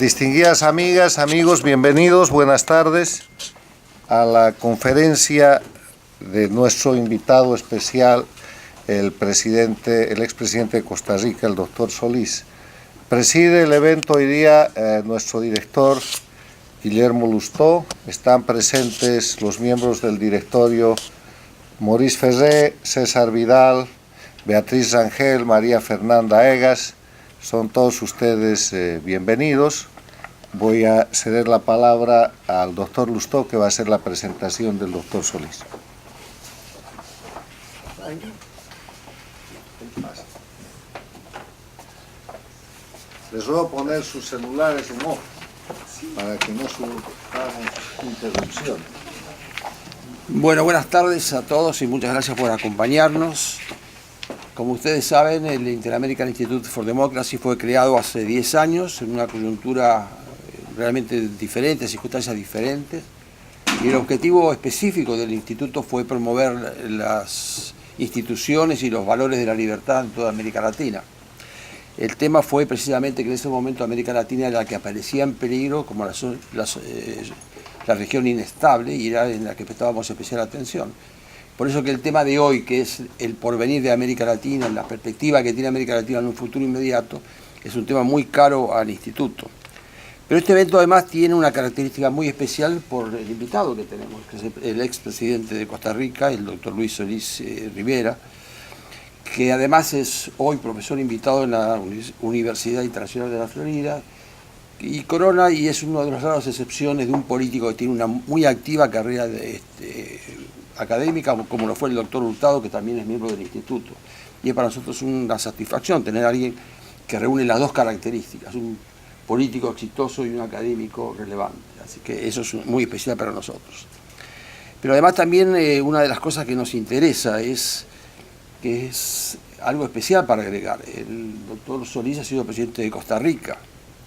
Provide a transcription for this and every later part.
Distinguidas amigas, amigos, bienvenidos, buenas tardes a la conferencia de nuestro invitado especial, el expresidente de Costa Rica, el doctor Solís. Preside el evento hoy día nuestro director, Guillermo Lustó. Están presentes los miembros del directorio, Maurice Ferré, César Vidal, Beatriz Rangel, María Fernanda Egas. Son todos ustedes bienvenidos. Voy a ceder la palabra al doctor Lustó, que va a hacer la presentación del doctor Solís. Les ruego poner sus celulares en off para que no suframos interrupción. Bueno, buenas tardes a todos y muchas gracias por acompañarnos. Como ustedes saben, el Inter-American Institute for Democracy fue creado hace 10 años en una coyuntura realmente diferente, circunstancias diferentes, y el objetivo específico del instituto fue promover las instituciones y los valores de la libertad en toda América Latina. El tema fue precisamente que en ese momento América Latina era la que aparecía en peligro como la región inestable, y era en la que prestábamos especial atención. Por eso que el tema de hoy, que es el porvenir de América Latina, la perspectiva que tiene América Latina en un futuro inmediato, es un tema muy caro al instituto. Pero este evento además tiene una característica muy especial por el invitado que tenemos, que es el expresidente de Costa Rica, el doctor Luis Solís Rivera, que además es hoy profesor invitado en la Universidad Internacional de la Florida, y corona, y es una de las raras excepciones de un político que tiene una muy activa carrera académica, como lo fue el doctor Hurtado, que también es miembro del instituto. Y es para nosotros una satisfacción tener a alguien que reúne las dos características, un político exitoso y un académico relevante. Así que eso es muy especial para nosotros. Pero además también una de las cosas que nos interesa es que es algo especial para agregar. El doctor Solís ha sido presidente de Costa Rica,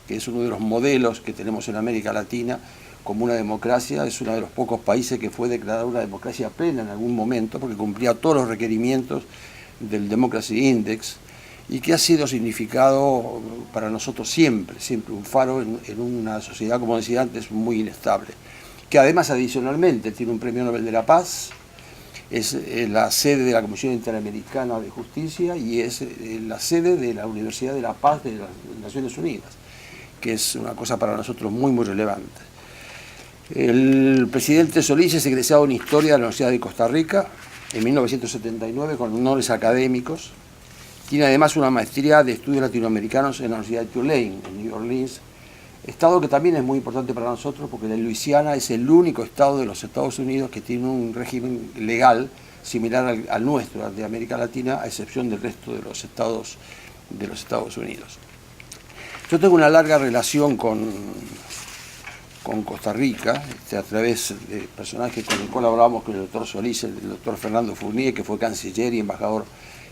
que es uno de los modelos que tenemos en América Latina como una democracia. Es uno de los pocos países que fue declarada una democracia plena en algún momento, porque cumplía todos los requerimientos del Democracy Index, y que ha sido significado para nosotros siempre un faro en una sociedad, como decía antes, muy inestable, que además adicionalmente tiene un premio Nobel de la Paz, es la sede de la Comisión Interamericana de Justicia y es la sede de la Universidad de la Paz de las Naciones Unidas, que es una cosa para nosotros muy relevante. El presidente Solís es egresado en Historia de la Universidad de Costa Rica en 1979 con honores académicos. Tiene además una maestría de estudios latinoamericanos en la Universidad de Tulane, en New Orleans, estado que también es muy importante para nosotros porque la Luisiana es el único estado de los Estados Unidos que tiene un régimen legal similar al nuestro, al de América Latina, a excepción del resto de los estados Unidos. Yo tengo una larga relación con Costa Rica, a través de personajes con el cual hablábamos con el doctor Solís, el doctor Fernando Fournier, que fue canciller y embajador,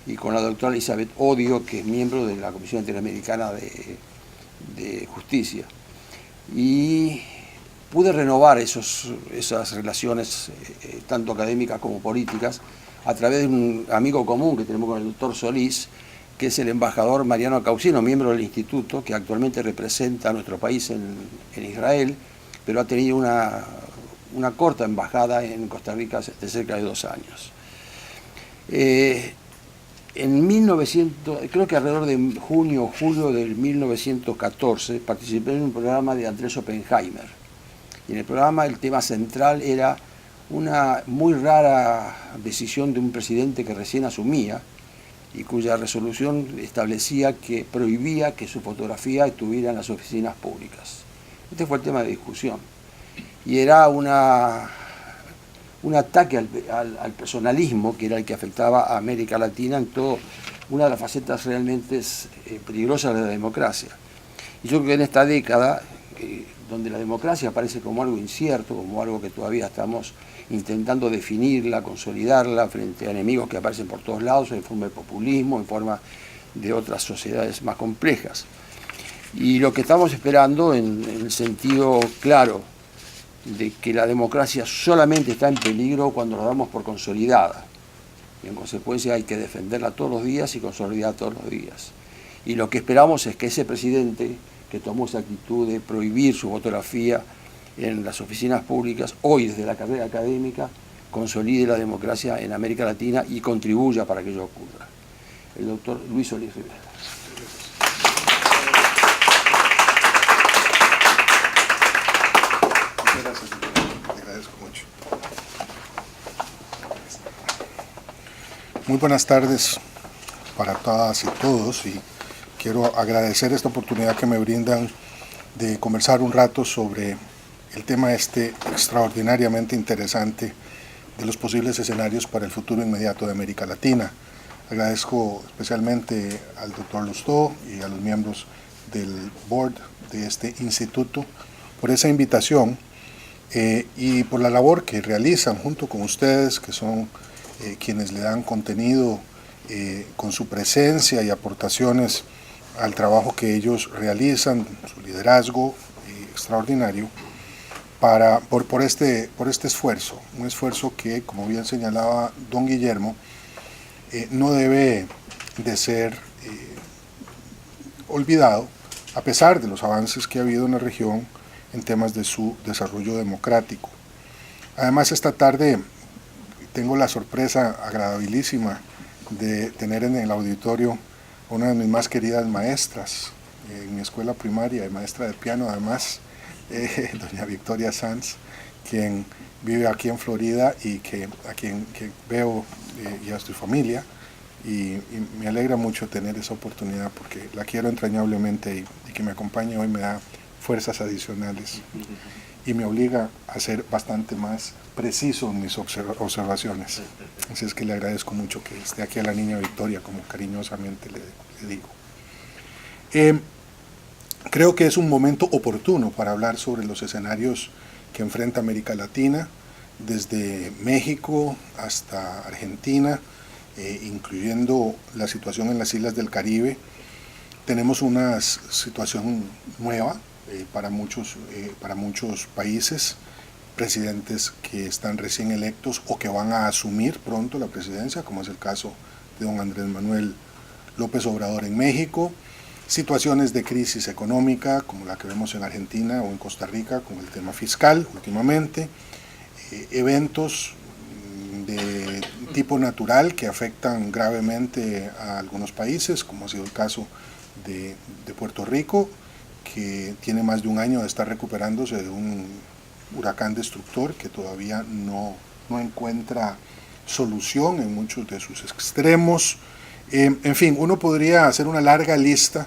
y con la doctora Elizabeth Odio, que es miembro de la Comisión Interamericana de Justicia. Y pude renovar esas relaciones, tanto académicas como políticas, a través de un amigo común que tenemos con el doctor Solís, que es el embajador Mariano Causino, miembro del instituto, que actualmente representa a nuestro país en Israel, pero ha tenido una corta embajada en Costa Rica de cerca de 2 años. En 1900, creo que alrededor de junio o julio del 1914, participé en un programa de Andrés Oppenheimer. Y en el programa el tema central era una muy rara decisión de un presidente que recién asumía y cuya resolución establecía que prohibía que su fotografía estuviera en las oficinas públicas. Este fue el tema de discusión. Y era un ataque al personalismo, que era el que afectaba a América Latina en todo, una de las facetas realmente peligrosas de la democracia. Y yo creo que en esta década, donde la democracia aparece como algo incierto, como algo que todavía estamos intentando definirla, consolidarla frente a enemigos que aparecen por todos lados, en forma de populismo, en forma de otras sociedades más complejas. Y lo que estamos esperando, en el sentido claro de que la democracia solamente está en peligro cuando la damos por consolidada. Y en consecuencia hay que defenderla todos los días y consolidarla todos los días. Y lo que esperamos es que ese presidente, que tomó esa actitud de prohibir su fotografía en las oficinas públicas, hoy desde la carrera académica, consolide la democracia en América Latina y contribuya para que ello ocurra. El doctor Luis Solís Rivera. Muchas gracias, te agradezco mucho. Muy buenas tardes para todas y todos, y quiero agradecer esta oportunidad que me brindan de conversar un rato sobre el tema extraordinariamente interesante de los posibles escenarios para el futuro inmediato de América Latina. Agradezco especialmente al doctor Lustó y a los miembros del board de este instituto por esa invitación y por la labor que realizan junto con ustedes, que son quienes le dan contenido con su presencia y aportaciones al trabajo que ellos realizan, su liderazgo extraordinario, por este esfuerzo, un esfuerzo que, como bien señalaba don Guillermo, no debe de ser olvidado, a pesar de los avances que ha habido en la región en temas de su desarrollo democrático. Además, esta tarde tengo la sorpresa agradabilísima de tener en el auditorio a una de mis más queridas maestras en mi escuela primaria, maestra de piano además, doña Victoria Sanz, quien vive aquí en Florida y a quien veo y a su familia, y me alegra mucho tener esa oportunidad porque la quiero entrañablemente y que me acompañe hoy me da fuerzas adicionales y me obliga a ser bastante más preciso en mis observaciones. Así es que le agradezco mucho que esté aquí a la niña Victoria, como cariñosamente le digo. Creo que es un momento oportuno para hablar sobre los escenarios que enfrenta América Latina, desde México hasta Argentina, incluyendo la situación en las islas del Caribe. Tenemos una situación nueva para muchos países, presidentes que están recién electos o que van a asumir pronto la presidencia, como es el caso de don Andrés Manuel López Obrador en México, situaciones de crisis económica como la que vemos en Argentina o en Costa Rica con el tema fiscal últimamente, eventos de tipo natural que afectan gravemente a algunos países, como ha sido el caso de Puerto Rico, que tiene más de un año de estar recuperándose de un huracán destructor que todavía no encuentra solución en muchos de sus extremos. En fin, uno podría hacer una larga lista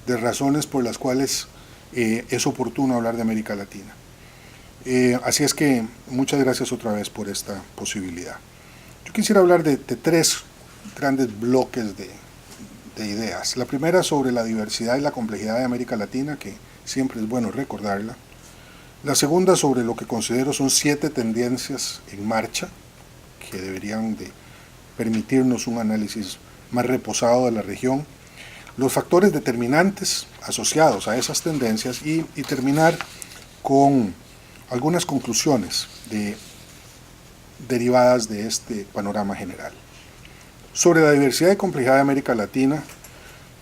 de razones por las cuales es oportuno hablar de América Latina. Así es que muchas gracias otra vez por esta posibilidad. Yo quisiera hablar de tres grandes bloques de ideas. La primera sobre la diversidad y la complejidad de América Latina, que siempre es bueno recordarla. La segunda sobre lo que considero son 7 tendencias en marcha que deberían de permitirnos un análisis más reposado de la región, los factores determinantes asociados a esas tendencias y terminar con algunas conclusiones derivadas de este panorama general. Sobre la diversidad y complejidad de América Latina,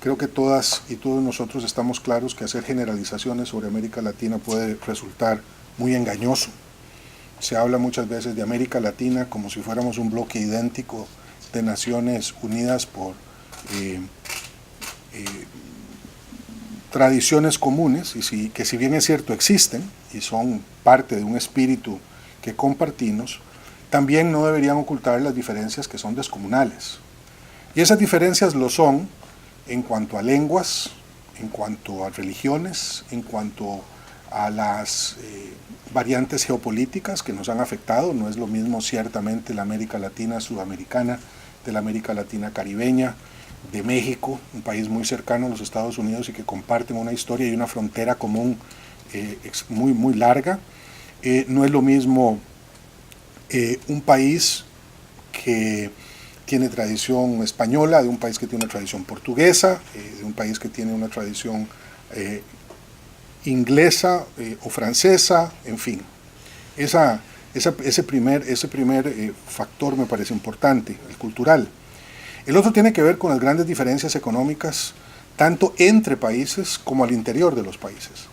creo que todas y todos nosotros estamos claros que hacer generalizaciones sobre América Latina puede resultar muy engañoso. Se habla muchas veces de América Latina como si fuéramos un bloque idéntico de Naciones Unidas por tradiciones comunes, y que si bien es cierto existen y son parte de un espíritu que compartimos, también no deberían ocultar las diferencias que son descomunales. Y esas diferencias lo son en cuanto a lenguas, en cuanto a religiones, en cuanto a las variantes geopolíticas que nos han afectado. No es lo mismo ciertamente la América Latina sudamericana de la América Latina caribeña, de México, un país muy cercano a los Estados Unidos y que comparten una historia y una frontera común muy larga. No es lo mismo un país que tiene tradición española, de un país que tiene una tradición portuguesa, de un país que tiene una tradición inglesa o francesa, en fin. Ese primer factor me parece importante, el cultural. El otro tiene que ver con las grandes diferencias económicas tanto entre países como al interior de los países.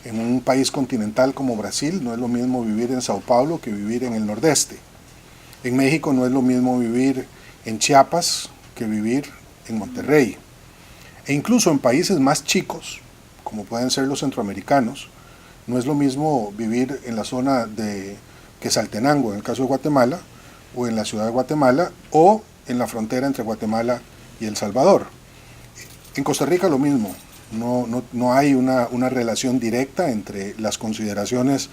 En un país continental como Brasil no es lo mismo vivir en Sao Paulo que vivir en el nordeste. En México no es lo mismo vivir en Chiapas que vivir en Monterrey. E incluso en países más chicos, como pueden ser los centroamericanos, no es lo mismo vivir en la zona de Quetzaltenango, en el caso de Guatemala, o en la ciudad de Guatemala, o en la frontera entre Guatemala y El Salvador. En Costa Rica lo mismo, no hay una relación directa entre las consideraciones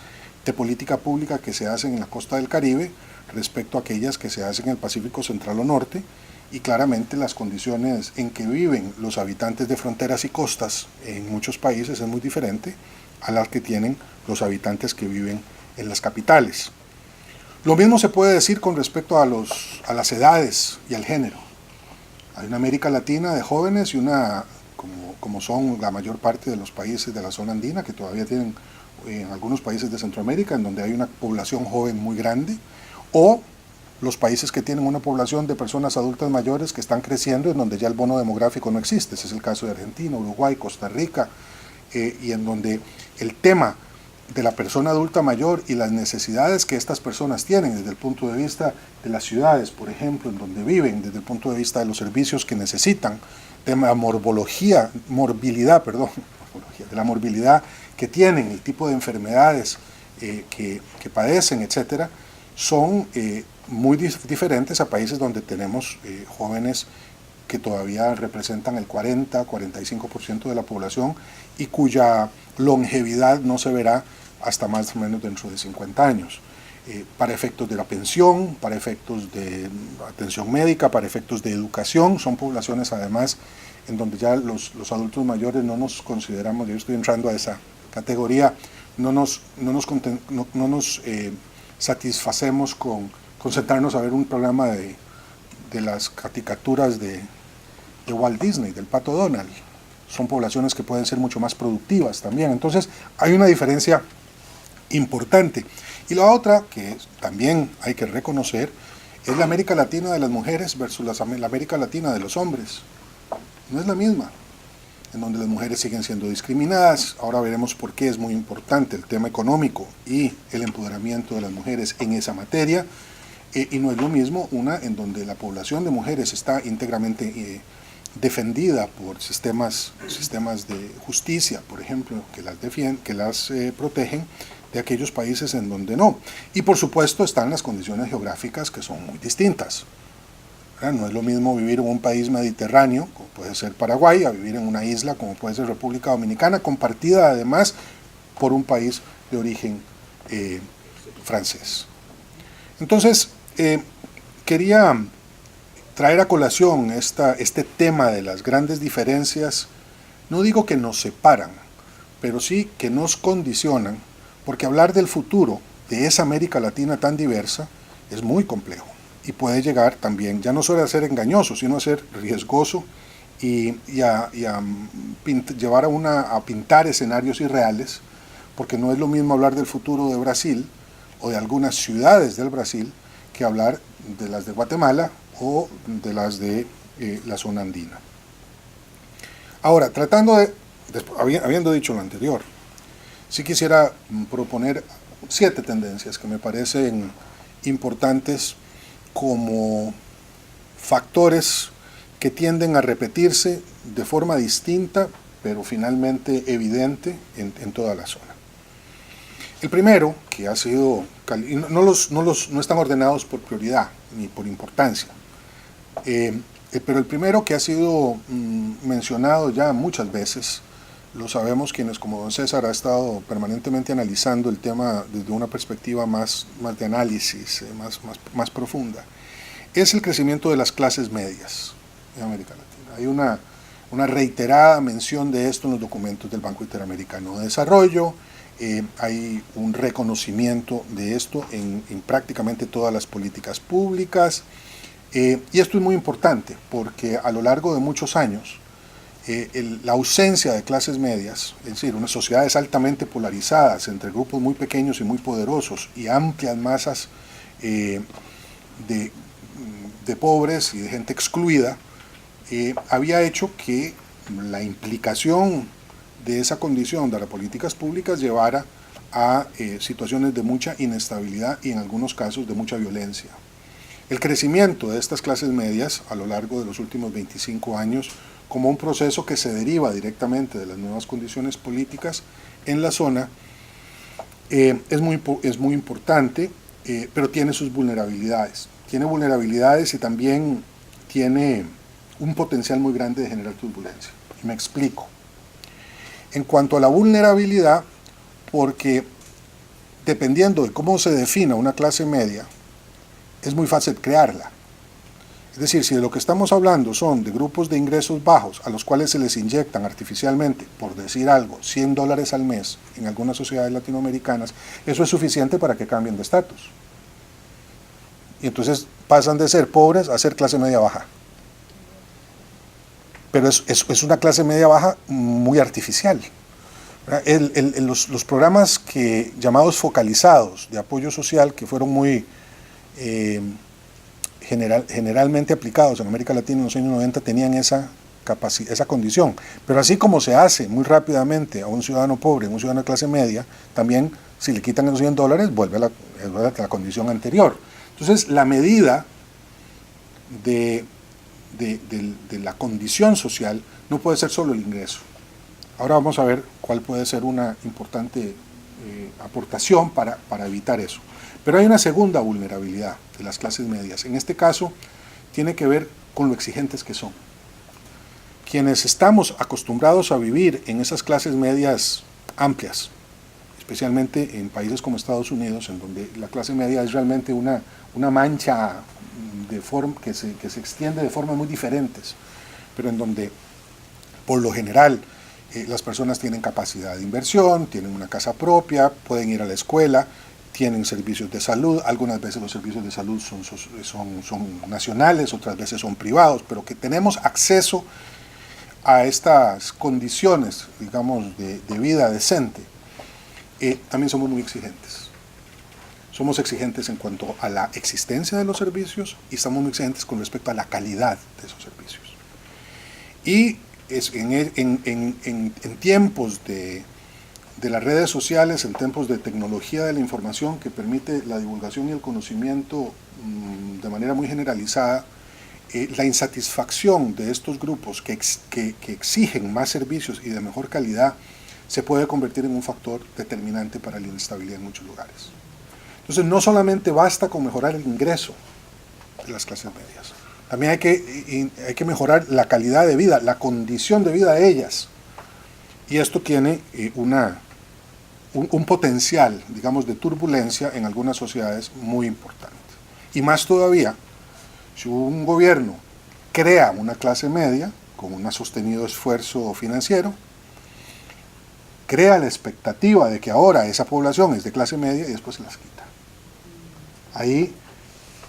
de política pública que se hacen en la costa del Caribe respecto a aquellas que se hacen en el Pacífico Central o Norte, y claramente las condiciones en que viven los habitantes de fronteras y costas en muchos países es muy diferente a las que tienen los habitantes que viven en las capitales. Lo mismo se puede decir con respecto a las edades y al género. Hay una América Latina de jóvenes y una, como son la mayor parte de los países de la zona andina, que todavía tienen en algunos países de Centroamérica, en donde hay una población joven muy grande, o los países que tienen una población de personas adultas mayores que están creciendo, en donde ya el bono demográfico no existe. Ese es el caso de Argentina, Uruguay, Costa Rica, y en donde el tema de la persona adulta mayor y las necesidades que estas personas tienen desde el punto de vista de las ciudades, por ejemplo, en donde viven, desde el punto de vista de los servicios que necesitan, de la morbilidad que tienen, el tipo de enfermedades que padecen, etcétera, son muy diferentes a países donde tenemos jóvenes que todavía representan el 40-45% de la población y cuya longevidad no se verá hasta más o menos dentro de 50 años. Para efectos de la pensión, para efectos de atención médica, para efectos de educación, son poblaciones además en donde ya los adultos mayores no nos consideramos, yo estoy entrando a esa categoría, no nos satisfacemos con sentarnos a ver un programa de las caricaturas de Walt Disney, del Pato Donald. Son poblaciones que pueden ser mucho más productivas también. Entonces hay una diferencia importante. Y la otra, que también hay que reconocer, es la América Latina de las mujeres versus la América Latina de los hombres. No es la misma, en donde las mujeres siguen siendo discriminadas. Ahora veremos por qué es muy importante el tema económico y el empoderamiento de las mujeres en esa materia. Y no es lo mismo una en donde la población de mujeres está íntegramente defendida por sistemas de justicia, por ejemplo, que las protegen, de aquellos países en donde no. Y por supuesto están las condiciones geográficas que son muy distintas. No es lo mismo vivir en un país mediterráneo, como puede ser Paraguay, a vivir en una isla como puede ser República Dominicana, compartida además por un país de origen francés. Entonces, quería traer a colación este tema de las grandes diferencias. No digo que nos separan, pero sí que nos condicionan, porque hablar del futuro de esa América Latina tan diversa es muy complejo y puede llegar también, ya no solo a ser engañoso, sino a ser riesgoso y llevar a pintar escenarios irreales, porque no es lo mismo hablar del futuro de Brasil o de algunas ciudades del Brasil que hablar de las de Guatemala o de las de la zona andina. Ahora, habiendo dicho lo anterior, sí quisiera proponer 7 tendencias que me parecen importantes como factores que tienden a repetirse de forma distinta, pero finalmente evidente en toda la zona. El primero, que ha sido, no están ordenados por prioridad ni por importancia, pero el primero que ha sido mencionado ya muchas veces, lo sabemos quienes como don César ha estado permanentemente analizando el tema desde una perspectiva más de análisis, más profunda, es el crecimiento de las clases medias en América Latina. Hay una reiterada mención de esto en los documentos del Banco Interamericano de Desarrollo. Hay un reconocimiento de esto en prácticamente todas las políticas públicas, y esto es muy importante porque a lo largo de muchos años la ausencia de clases medias, es decir, unas sociedades altamente polarizadas entre grupos muy pequeños y muy poderosos y amplias masas de pobres y de gente excluida, había hecho que la implicación de esa condición de las políticas públicas llevara a situaciones de mucha inestabilidad y en algunos casos de mucha violencia. El crecimiento de estas clases medias a lo largo de los últimos 25 años, como un proceso que se deriva directamente de las nuevas condiciones políticas en la zona, es muy importante, pero tiene sus vulnerabilidades. Tiene vulnerabilidades y también tiene un potencial muy grande de generar turbulencia. Y me explico. En cuanto a la vulnerabilidad, porque dependiendo de cómo se defina una clase media, es muy fácil crearla. Es decir, si de lo que estamos hablando son de grupos de ingresos bajos a los cuales se les inyectan artificialmente, por decir algo, $100 al mes en algunas sociedades latinoamericanas, eso es suficiente para que cambien de estatus. Y entonces pasan de ser pobres a ser clase media baja. Pero es una clase media baja muy artificial. Los programas llamados focalizados de apoyo social, que fueron muy generalmente aplicados en América Latina en los años 90, tenían esa condición. Pero así como se hace muy rápidamente a un ciudadano pobre, a un ciudadano de clase media, también si le quitan esos $100 vuelve a la condición anterior. Entonces la medida de la condición social no puede ser solo el ingreso. Ahora vamos a ver cuál puede ser una importante aportación para evitar eso. Pero hay una segunda vulnerabilidad de las clases medias. En este caso tiene que ver con lo exigentes que son. Quienes estamos acostumbrados a vivir en esas clases medias amplias, especialmente en países como Estados Unidos, en donde la clase media es realmente una mancha que se extiende de formas muy diferentes, pero en donde por lo general las personas tienen capacidad de inversión, tienen una casa propia, pueden ir a la escuela, tienen servicios de salud. Algunas veces los servicios de salud son nacionales, otras veces son privados, pero que tenemos acceso a estas condiciones, digamos, de vida decente. También somos muy exigentes. Somos exigentes en cuanto a la existencia de los servicios y estamos muy exigentes con respecto a la calidad de esos servicios. Y en tiempos de las redes sociales, en tiempos de tecnología de la información que permite la divulgación y el conocimiento de manera muy generalizada, la insatisfacción de estos grupos que exigen más servicios y de mejor calidad se puede convertir en un factor determinante para la inestabilidad en muchos lugares. Entonces no solamente basta con mejorar el ingreso de las clases medias, también hay que mejorar la calidad de vida, la condición de vida de ellas. Y esto tiene un potencial, digamos, de turbulencia en algunas sociedades muy importante. Y más todavía, si un gobierno crea una clase media con un sostenido esfuerzo financiero, crea la expectativa de que ahora esa población es de clase media y después se las quita. Ahí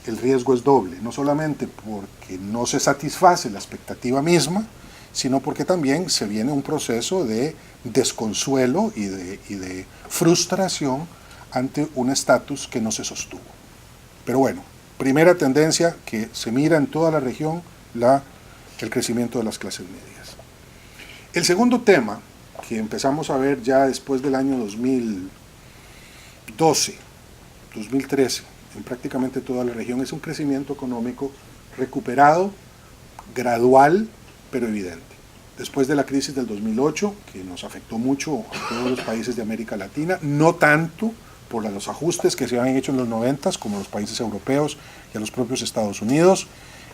el riesgo es doble, no solamente porque no se satisface la expectativa misma, sino porque también se viene un proceso de desconsuelo y de frustración ante un estatus que no se sostuvo. Pero bueno, primera tendencia que se mira en toda la región, el crecimiento de las clases medias. El segundo tema que empezamos a ver ya después del año 2012, 2013, en prácticamente toda la región, es un crecimiento económico recuperado, gradual, pero evidente. Después de la crisis del 2008, que nos afectó mucho a todos los países de América Latina, no tanto por los ajustes que se habían hecho en los 90 como los países europeos y a los propios Estados Unidos,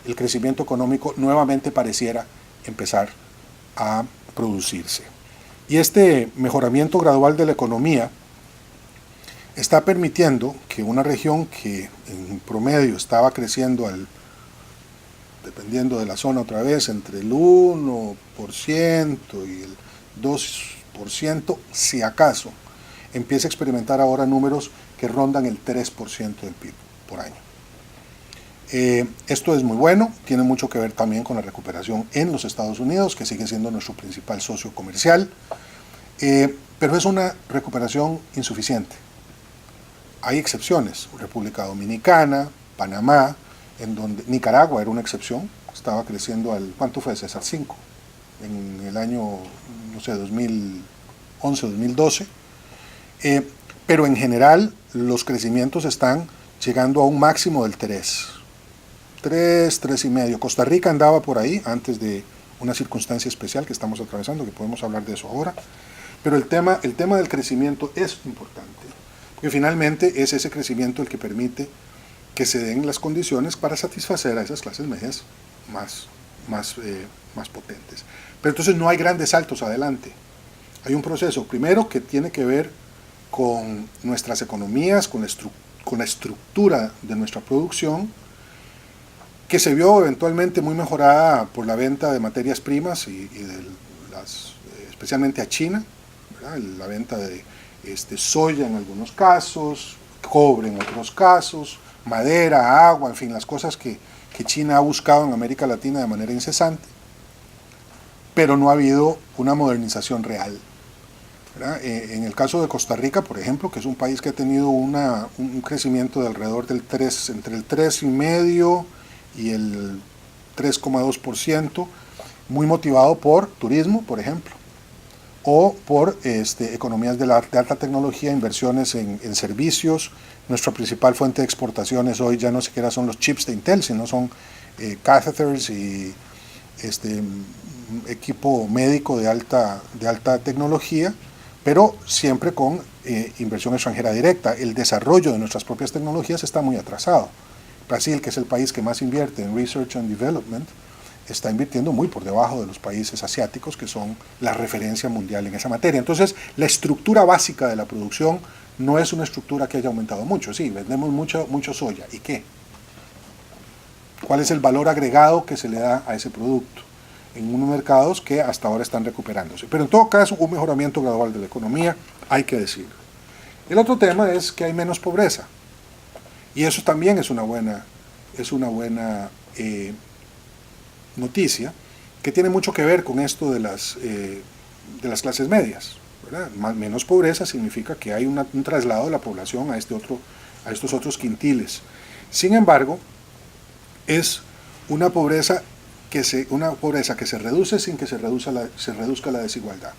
el crecimiento económico nuevamente pareciera empezar a producirse. Y este mejoramiento gradual de la economía está permitiendo que una región que en promedio estaba creciendo dependiendo de la zona otra vez, entre el 1% y el 2%, si acaso, empieza a experimentar ahora números que rondan el 3% del PIB por año. Esto es muy bueno, tiene mucho que ver también con la recuperación en los Estados Unidos, que sigue siendo nuestro principal socio comercial, pero es una recuperación insuficiente. Hay excepciones, República Dominicana, Panamá, en donde Nicaragua era una excepción, estaba creciendo ¿cuánto fue, César? 5, en el año, no sé, 2011, 2012, pero en general los crecimientos están llegando a un máximo del 3,5. Costa Rica andaba por ahí antes de una circunstancia especial que estamos atravesando, que podemos hablar de eso ahora, pero el tema del crecimiento es importante, porque finalmente es ese crecimiento el que permite que se den las condiciones para satisfacer a esas clases medias más potentes. Pero entonces no hay grandes saltos adelante. Hay un proceso, primero, que tiene que ver con nuestras economías, con la estructura de nuestra producción, que se vio eventualmente muy mejorada por la venta de materias primas y especialmente a China, ¿verdad? La venta de soya en algunos casos, cobre en otros casos, madera, agua, en fin, las cosas que China ha buscado en América Latina de manera incesante, pero no ha habido una modernización real, ¿verdad? En el caso de Costa Rica, por ejemplo, que es un país que ha tenido un crecimiento de alrededor del entre el 3,5% y el 3,2%, muy motivado por turismo, por ejemplo, o por economías de alta tecnología, inversiones en servicios. Nuestra principal fuente de exportaciones hoy ya no siquiera son los chips de Intel, sino son catheters y equipo médico de alta tecnología, pero siempre con inversión extranjera directa. El desarrollo de nuestras propias tecnologías está muy atrasado. Brasil, que es el país que más invierte en Research and Development, está invirtiendo muy por debajo de los países asiáticos, que son la referencia mundial en esa materia. Entonces, la estructura básica de la producción no es una estructura que haya aumentado mucho. Sí, vendemos mucho soya. ¿Y qué? ¿Cuál es el valor agregado que se le da a ese producto? En unos mercados que hasta ahora están recuperándose. Pero en todo caso, un mejoramiento gradual de la economía, hay que decirlo. El otro tema es que hay menos pobreza. Y eso también es una buena noticia, que tiene mucho que ver con esto de las clases medias, ¿verdad? Menos pobreza significa que hay un traslado de la población a estos otros quintiles. Sin embargo, es una pobreza que se reduce sin que se reduzca la desigualdad.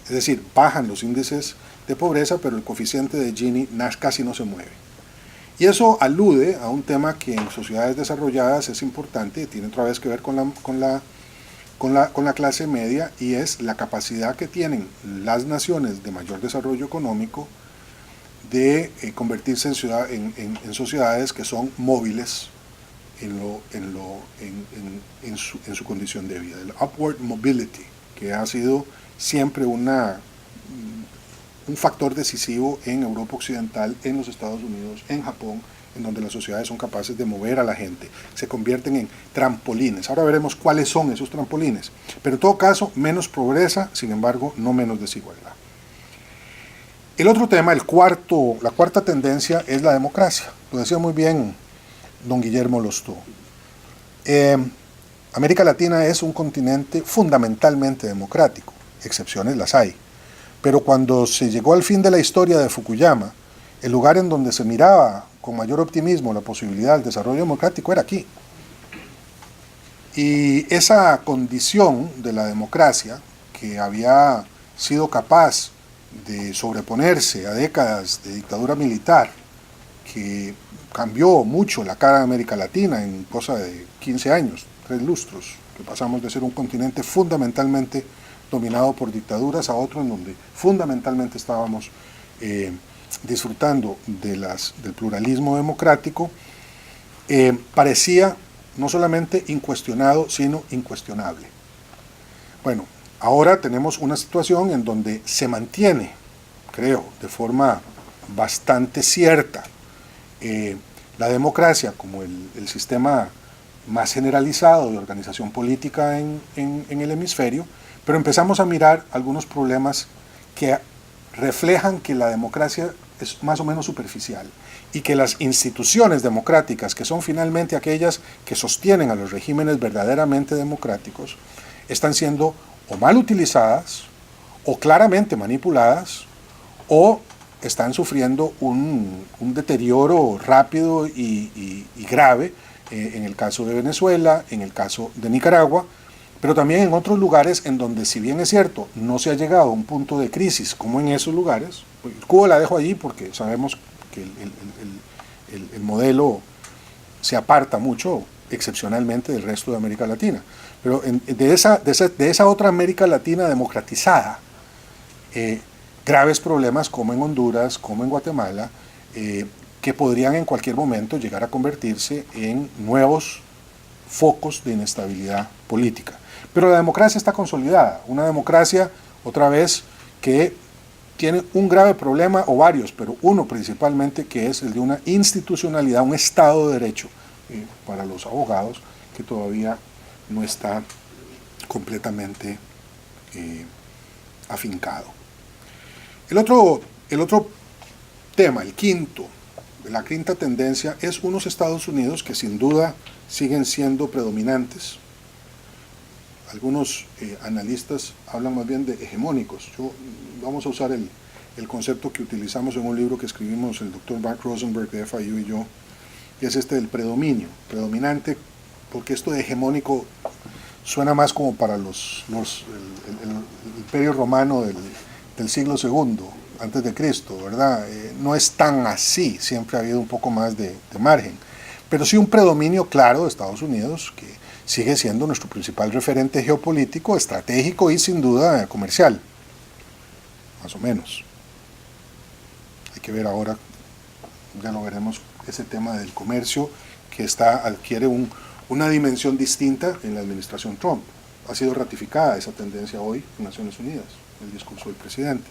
Es decir, bajan los índices de pobreza, pero el coeficiente de Gini casi no se mueve. Y eso alude a un tema que en sociedades desarrolladas es importante, tiene otra vez que ver con la clase media, y es la capacidad que tienen las naciones de mayor desarrollo económico de convertirse en sociedades que son móviles en su condición de vida. El upward mobility, que ha sido siempre un factor decisivo en Europa Occidental, en los Estados Unidos, en Japón, en donde las sociedades son capaces de mover a la gente, se convierten en trampolines. Ahora veremos cuáles son esos trampolines, pero en todo caso, menos pobreza, sin embargo, no menos desigualdad. El otro tema, la cuarta tendencia, es la democracia. Lo decía muy bien don Guillermo Lostó. América Latina es un continente fundamentalmente democrático, excepciones las hay. Pero cuando se llegó al fin de la historia de Fukuyama, el lugar en donde se miraba con mayor optimismo la posibilidad del desarrollo democrático era aquí. Y esa condición de la democracia, que había sido capaz de sobreponerse a décadas de dictadura militar, que cambió mucho la cara de América Latina en cosa de 15 años, 3 lustros, que pasamos de ser un continente fundamentalmente dominado por dictaduras a otro en donde fundamentalmente estábamos disfrutando del pluralismo democrático, parecía no solamente incuestionado, sino incuestionable. Bueno, ahora tenemos una situación en donde se mantiene, creo, de forma bastante cierta, la democracia como el sistema más generalizado de organización política en el hemisferio, pero empezamos a mirar algunos problemas que reflejan que la democracia es más o menos superficial y que las instituciones democráticas, que son finalmente aquellas que sostienen a los regímenes verdaderamente democráticos, están siendo o mal utilizadas, o claramente manipuladas, o están sufriendo un deterioro rápido y grave, en el caso de Venezuela, en el caso de Nicaragua, pero también en otros lugares en donde, si bien es cierto, no se ha llegado a un punto de crisis como en esos lugares. Cuba la dejo allí porque sabemos que el modelo se aparta mucho, excepcionalmente, del resto de América Latina. Pero de esa otra América Latina democratizada, graves problemas como en Honduras, como en Guatemala, que podrían en cualquier momento llegar a convertirse en nuevos focos de inestabilidad política. Pero la democracia está consolidada, una democracia, otra vez, que tiene un grave problema, o varios, pero uno principalmente, que es el de una institucionalidad, un Estado de Derecho, para los abogados, que todavía no está completamente afincado. El otro tema, el quinto, la quinta tendencia, es unos Estados Unidos que sin duda siguen siendo predominantes. Algunos analistas hablan más bien de hegemónicos. Vamos a usar el concepto que utilizamos en un libro que escribimos el doctor Mark Rosenberg de FIU y yo, que es este del predominio, predominante, porque esto de hegemónico suena más como para el imperio romano del siglo II, antes de Cristo, ¿verdad? No es tan así, siempre ha habido un poco más de margen, pero sí un predominio claro de Estados Unidos, que sigue siendo nuestro principal referente geopolítico, estratégico y sin duda comercial, más o menos. Hay que ver ahora, ya lo veremos, ese tema del comercio que adquiere una dimensión distinta en la administración Trump. Ha sido ratificada esa tendencia hoy en Naciones Unidas, el discurso del presidente.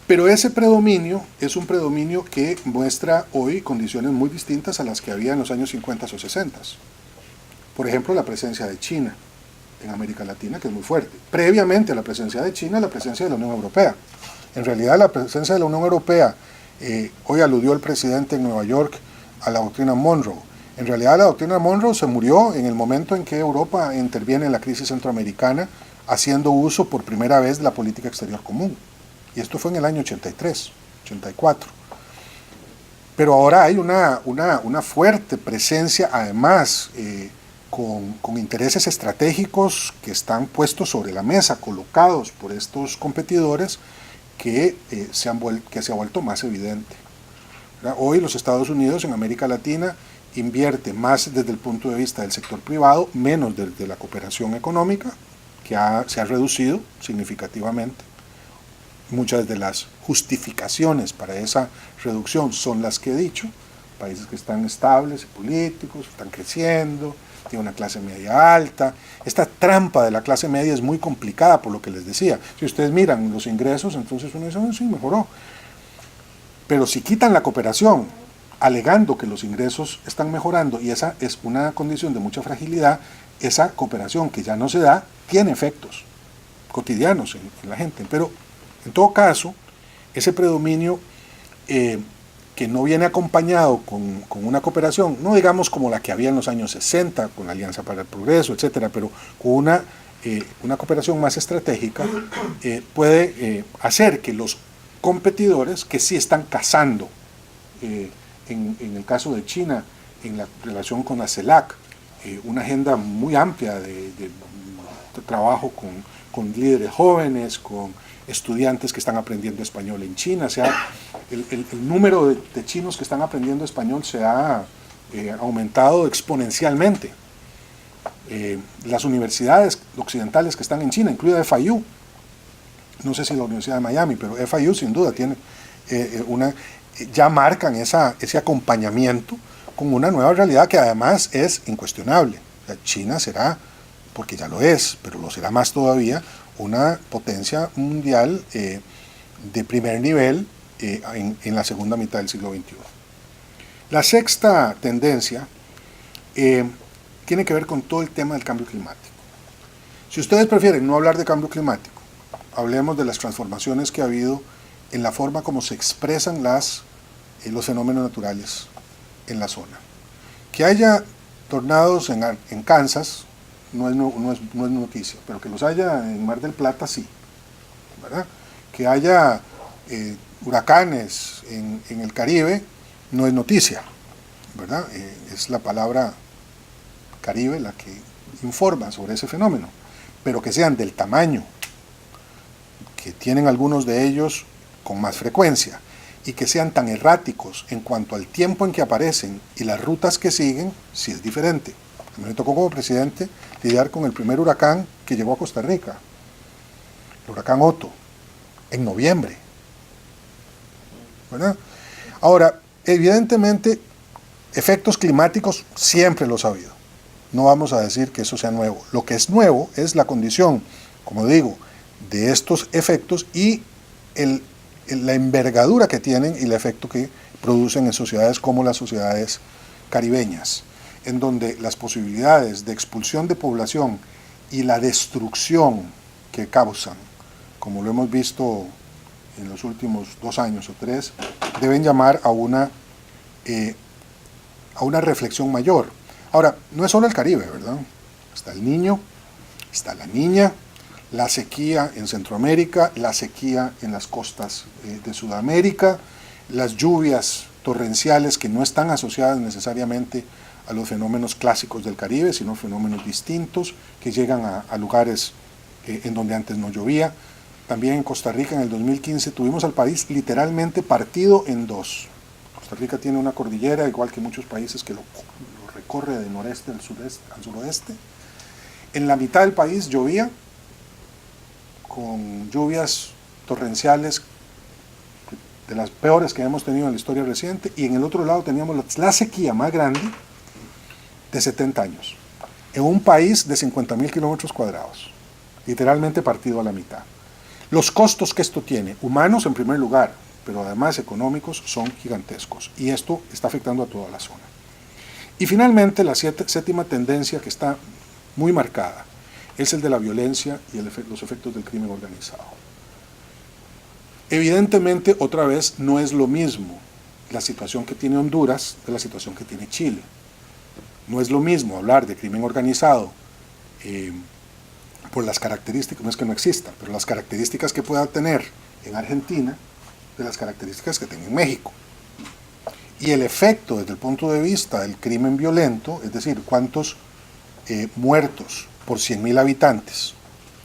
Pero ese predominio es un predominio que muestra hoy condiciones muy distintas a las que había en los años 50 o 60. Por ejemplo, la presencia de China en América Latina, que es muy fuerte. Previamente a la presencia de China, la presencia de la Unión Europea. En realidad, la presencia de la Unión Europea, hoy aludió el presidente en Nueva York a la doctrina Monroe. En realidad, la doctrina Monroe se murió en el momento en que Europa interviene en la crisis centroamericana, haciendo uso por primera vez de la política exterior común. Y esto fue en el año 83, 84. Pero ahora hay una fuerte presencia, además, con intereses estratégicos que están puestos sobre la mesa, colocados por estos competidores, que se ha vuelto más evidente. Hoy los Estados Unidos en América Latina invierte más desde el punto de vista del sector privado, menos desde la cooperación económica, que se ha reducido significativamente. Muchas de las justificaciones para esa reducción son las que he dicho: países que están estables, políticos, están creciendo, tiene una clase media alta. Esta trampa de la clase media es muy complicada, por lo que les decía. Si ustedes miran los ingresos, entonces uno dice, sí, mejoró. Pero si quitan la cooperación, alegando que los ingresos están mejorando, y esa es una condición de mucha fragilidad, esa cooperación que ya no se da, tiene efectos cotidianos en la gente. Pero, en todo caso, ese predominio que no viene acompañado con una cooperación, no digamos como la que había en los años 60, con la Alianza para el Progreso, etcétera, pero con una cooperación más estratégica, puede hacer que los competidores que sí están cazando, en el caso de China, en la relación con la CELAC, una agenda muy amplia de trabajo con líderes jóvenes, con estudiantes que están aprendiendo español en China. O sea, el número de chinos que están aprendiendo español se ha aumentado exponencialmente. Las universidades occidentales que están en China, incluida FIU, no sé si la Universidad de Miami, pero FIU sin duda tiene ya marcan ese acompañamiento con una nueva realidad que además es incuestionable. O sea, China será, porque ya lo es, pero lo será más todavía, una potencia mundial de primer nivel en la segunda mitad del siglo XXI. La sexta tendencia tiene que ver con todo el tema del cambio climático. Si ustedes prefieren no hablar de cambio climático, hablemos de las transformaciones que ha habido en la forma como se expresan los fenómenos naturales en la zona. Que haya tornados en Kansas no es noticia, pero que los haya en Mar del Plata sí, ¿verdad? Que haya huracanes en el Caribe no es noticia, ¿verdad? Es la palabra Caribe la que informa sobre ese fenómeno, pero que sean del tamaño que tienen algunos de ellos con más frecuencia, y que sean tan erráticos en cuanto al tiempo en que aparecen y las rutas que siguen, sí es diferente. A mí me tocó como presidente lidiar con el primer huracán que llegó a Costa Rica, el huracán Otto, en noviembre, ¿verdad? Ahora, evidentemente, efectos climáticos siempre los ha habido. No vamos a decir que eso sea nuevo. Lo que es nuevo es la condición, como digo, de estos efectos y la envergadura que tienen y el efecto que producen en sociedades como las sociedades caribeñas, en donde las posibilidades de expulsión de población y la destrucción que causan, como lo hemos visto en los últimos 2 años o 3, deben llamar a una reflexión mayor. Ahora, no es solo el Caribe, ¿verdad? Está el Niño, está la Niña, la sequía en Centroamérica, la sequía en las costas de Sudamérica, las lluvias torrenciales que no están asociadas necesariamente a los fenómenos clásicos del Caribe, sino fenómenos distintos que llegan a lugares en donde antes no llovía. También en Costa Rica en el 2015 tuvimos al país literalmente partido en dos. Costa Rica tiene una cordillera, igual que muchos países, que lo recorre de noreste al suroeste. En la mitad del país llovía, con lluvias torrenciales de las peores que hemos tenido en la historia reciente, y en el otro lado teníamos la sequía más grande de 70 años, en un país de 50.000 kilómetros cuadrados, literalmente partido a la mitad. Los costos que esto tiene, humanos en primer lugar, pero además económicos, son gigantescos, y esto está afectando a toda la zona. Y finalmente, la séptima tendencia que está muy marcada es el de la violencia y los efectos del crimen organizado. Evidentemente, otra vez, no es lo mismo la situación que tiene Honduras de la situación que tiene Chile. No es lo mismo hablar de crimen organizado por las características, no es que no exista, pero las características que pueda tener en Argentina de las características que tiene en México. Y el efecto desde el punto de vista del crimen violento, es decir, cuántos muertos por 100.000 habitantes,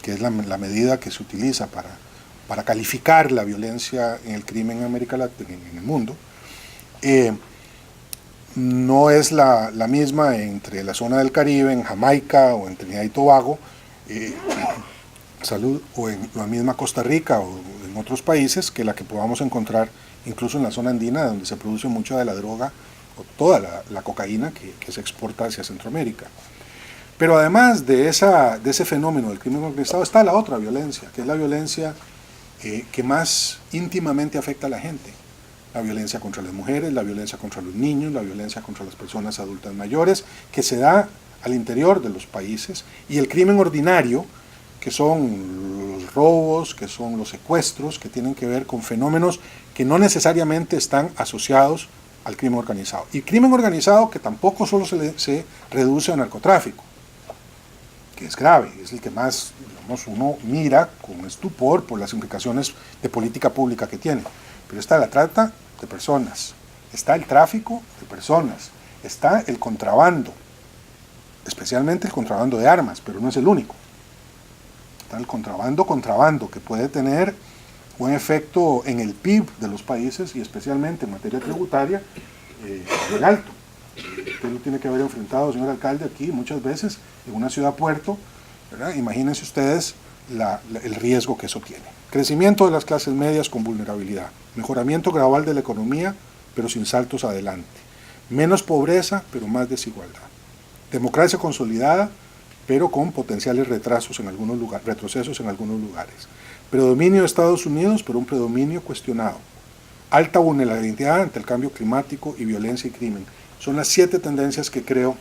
que es la medida que se utiliza para calificar la violencia en el crimen en América Latina, en el mundo, no es la misma entre la zona del Caribe, en Jamaica o en Trinidad y Tobago, o en la misma Costa Rica o en otros países, que la que podamos encontrar incluso en la zona andina, donde se produce mucha de la droga o toda la cocaína que se exporta hacia Centroamérica. Pero además de ese fenómeno del crimen organizado está la otra violencia, que es la violencia que más íntimamente afecta a la gente. La violencia contra las mujeres, la violencia contra los niños, la violencia contra las personas adultas mayores, que se da al interior de los países, y el crimen ordinario, que son los robos, que son los secuestros, que tienen que ver con fenómenos que no necesariamente están asociados al crimen organizado. Y crimen organizado que tampoco solo se reduce al narcotráfico, que es grave, es el que más, digamos, uno mira con estupor por las implicaciones de política pública que tiene. Pero está la trata de personas, está el tráfico de personas, está el contrabando, especialmente el contrabando de armas, pero no es el único. Está el contrabando, que puede tener un efecto en el PIB de los países y especialmente en materia tributaria muy alto. Usted lo tiene que haber enfrentado, señor alcalde, aquí muchas veces en una ciudad puerto, ¿verdad? Imagínense ustedes el riesgo que eso tiene. Crecimiento de las clases medias con vulnerabilidad, mejoramiento gradual de la economía, pero sin saltos adelante, menos pobreza, pero más desigualdad, democracia consolidada, pero con potenciales retrocesos en algunos lugares, predominio de Estados Unidos, pero un predominio cuestionado, alta vulnerabilidad ante el cambio climático y violencia y crimen. Son las 7 tendencias que creo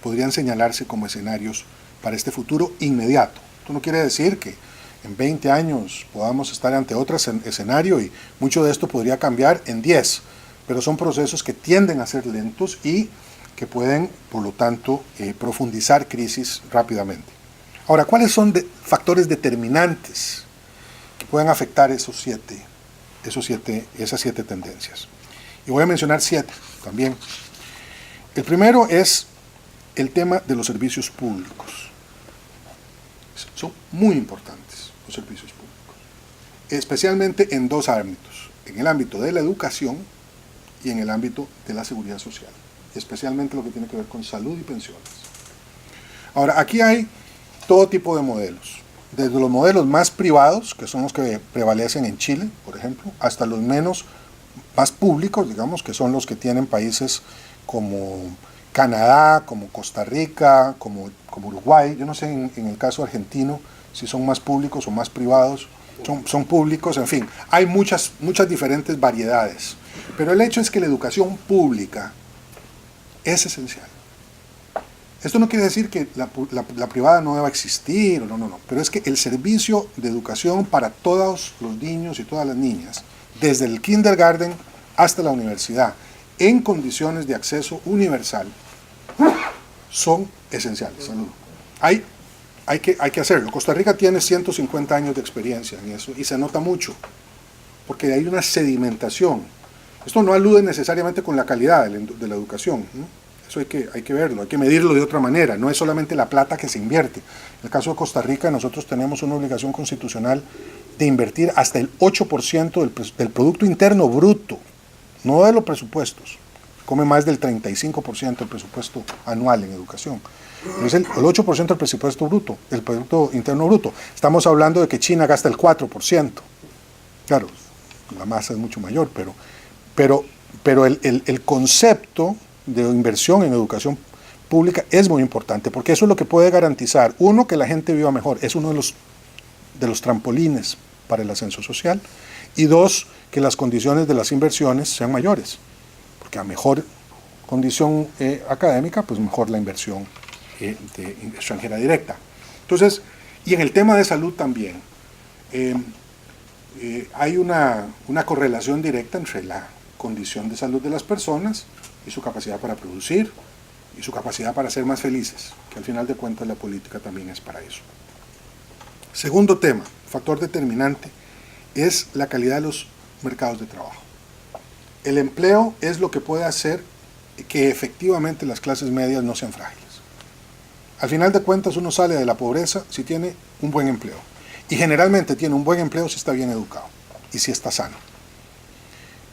podrían señalarse como escenarios para este futuro inmediato. Esto no quiere decir que en 20 años podamos estar ante otro escenario y mucho de esto podría cambiar en 10, pero son procesos que tienden a ser lentos y que pueden, por lo tanto, profundizar crisis rápidamente. Ahora, ¿cuáles son factores determinantes que pueden afectar esas 7 tendencias? Y voy a mencionar 7 también. El primero es el tema de los servicios públicos. Son muy importantes los servicios públicos, especialmente en dos ámbitos, en el ámbito de la educación y en el ámbito de la seguridad social, especialmente lo que tiene que ver con salud y pensiones. Ahora, aquí hay todo tipo de modelos, desde los modelos más privados, que son los que prevalecen en Chile, por ejemplo, hasta los más públicos, digamos, que son los que tienen países como Canadá, como Costa Rica, como Uruguay. Yo no sé en el caso argentino si son más públicos o más privados. Son públicos, en fin, hay muchas diferentes variedades. Pero el hecho es que la educación pública es esencial. Esto no quiere decir que la privada no deba existir, no, pero es que el servicio de educación para todos los niños y todas las niñas, desde el kindergarten hasta la universidad, en condiciones de acceso universal, son esenciales. Hay que hacerlo. Costa Rica tiene 150 años de experiencia en eso y se nota mucho, porque hay una sedimentación. Esto no alude necesariamente con la calidad de la educación, ¿no? Eso hay que verlo, hay que medirlo de otra manera, no es solamente la plata que se invierte. En el caso de Costa Rica, nosotros tenemos una obligación constitucional de invertir hasta el 8% del Producto Interno Bruto, no de los presupuestos. Come más del 35% del presupuesto anual en educación. Es el 8% del presupuesto bruto, del Producto Interno Bruto. Estamos hablando de que China gasta el 4%. Claro, la masa es mucho mayor, pero el concepto de inversión en educación pública es muy importante, porque eso es lo que puede garantizar, uno, que la gente viva mejor, es uno de los trampolines para el ascenso social, y dos, que las condiciones de las inversiones sean mayores, porque a mejor condición académica, pues mejor la inversión extranjera directa. Entonces, y en el tema de salud también, hay una correlación directa entre la condición de salud de las personas y su capacidad para producir y su capacidad para ser más felices, que al final de cuentas la política también es para eso. Segundo tema, factor determinante, es la calidad de los mercados de trabajo. El empleo es lo que puede hacer que efectivamente las clases medias no sean frágiles. Al final de cuentas uno sale de la pobreza si tiene un buen empleo, y generalmente tiene un buen empleo si está bien educado y si está sano.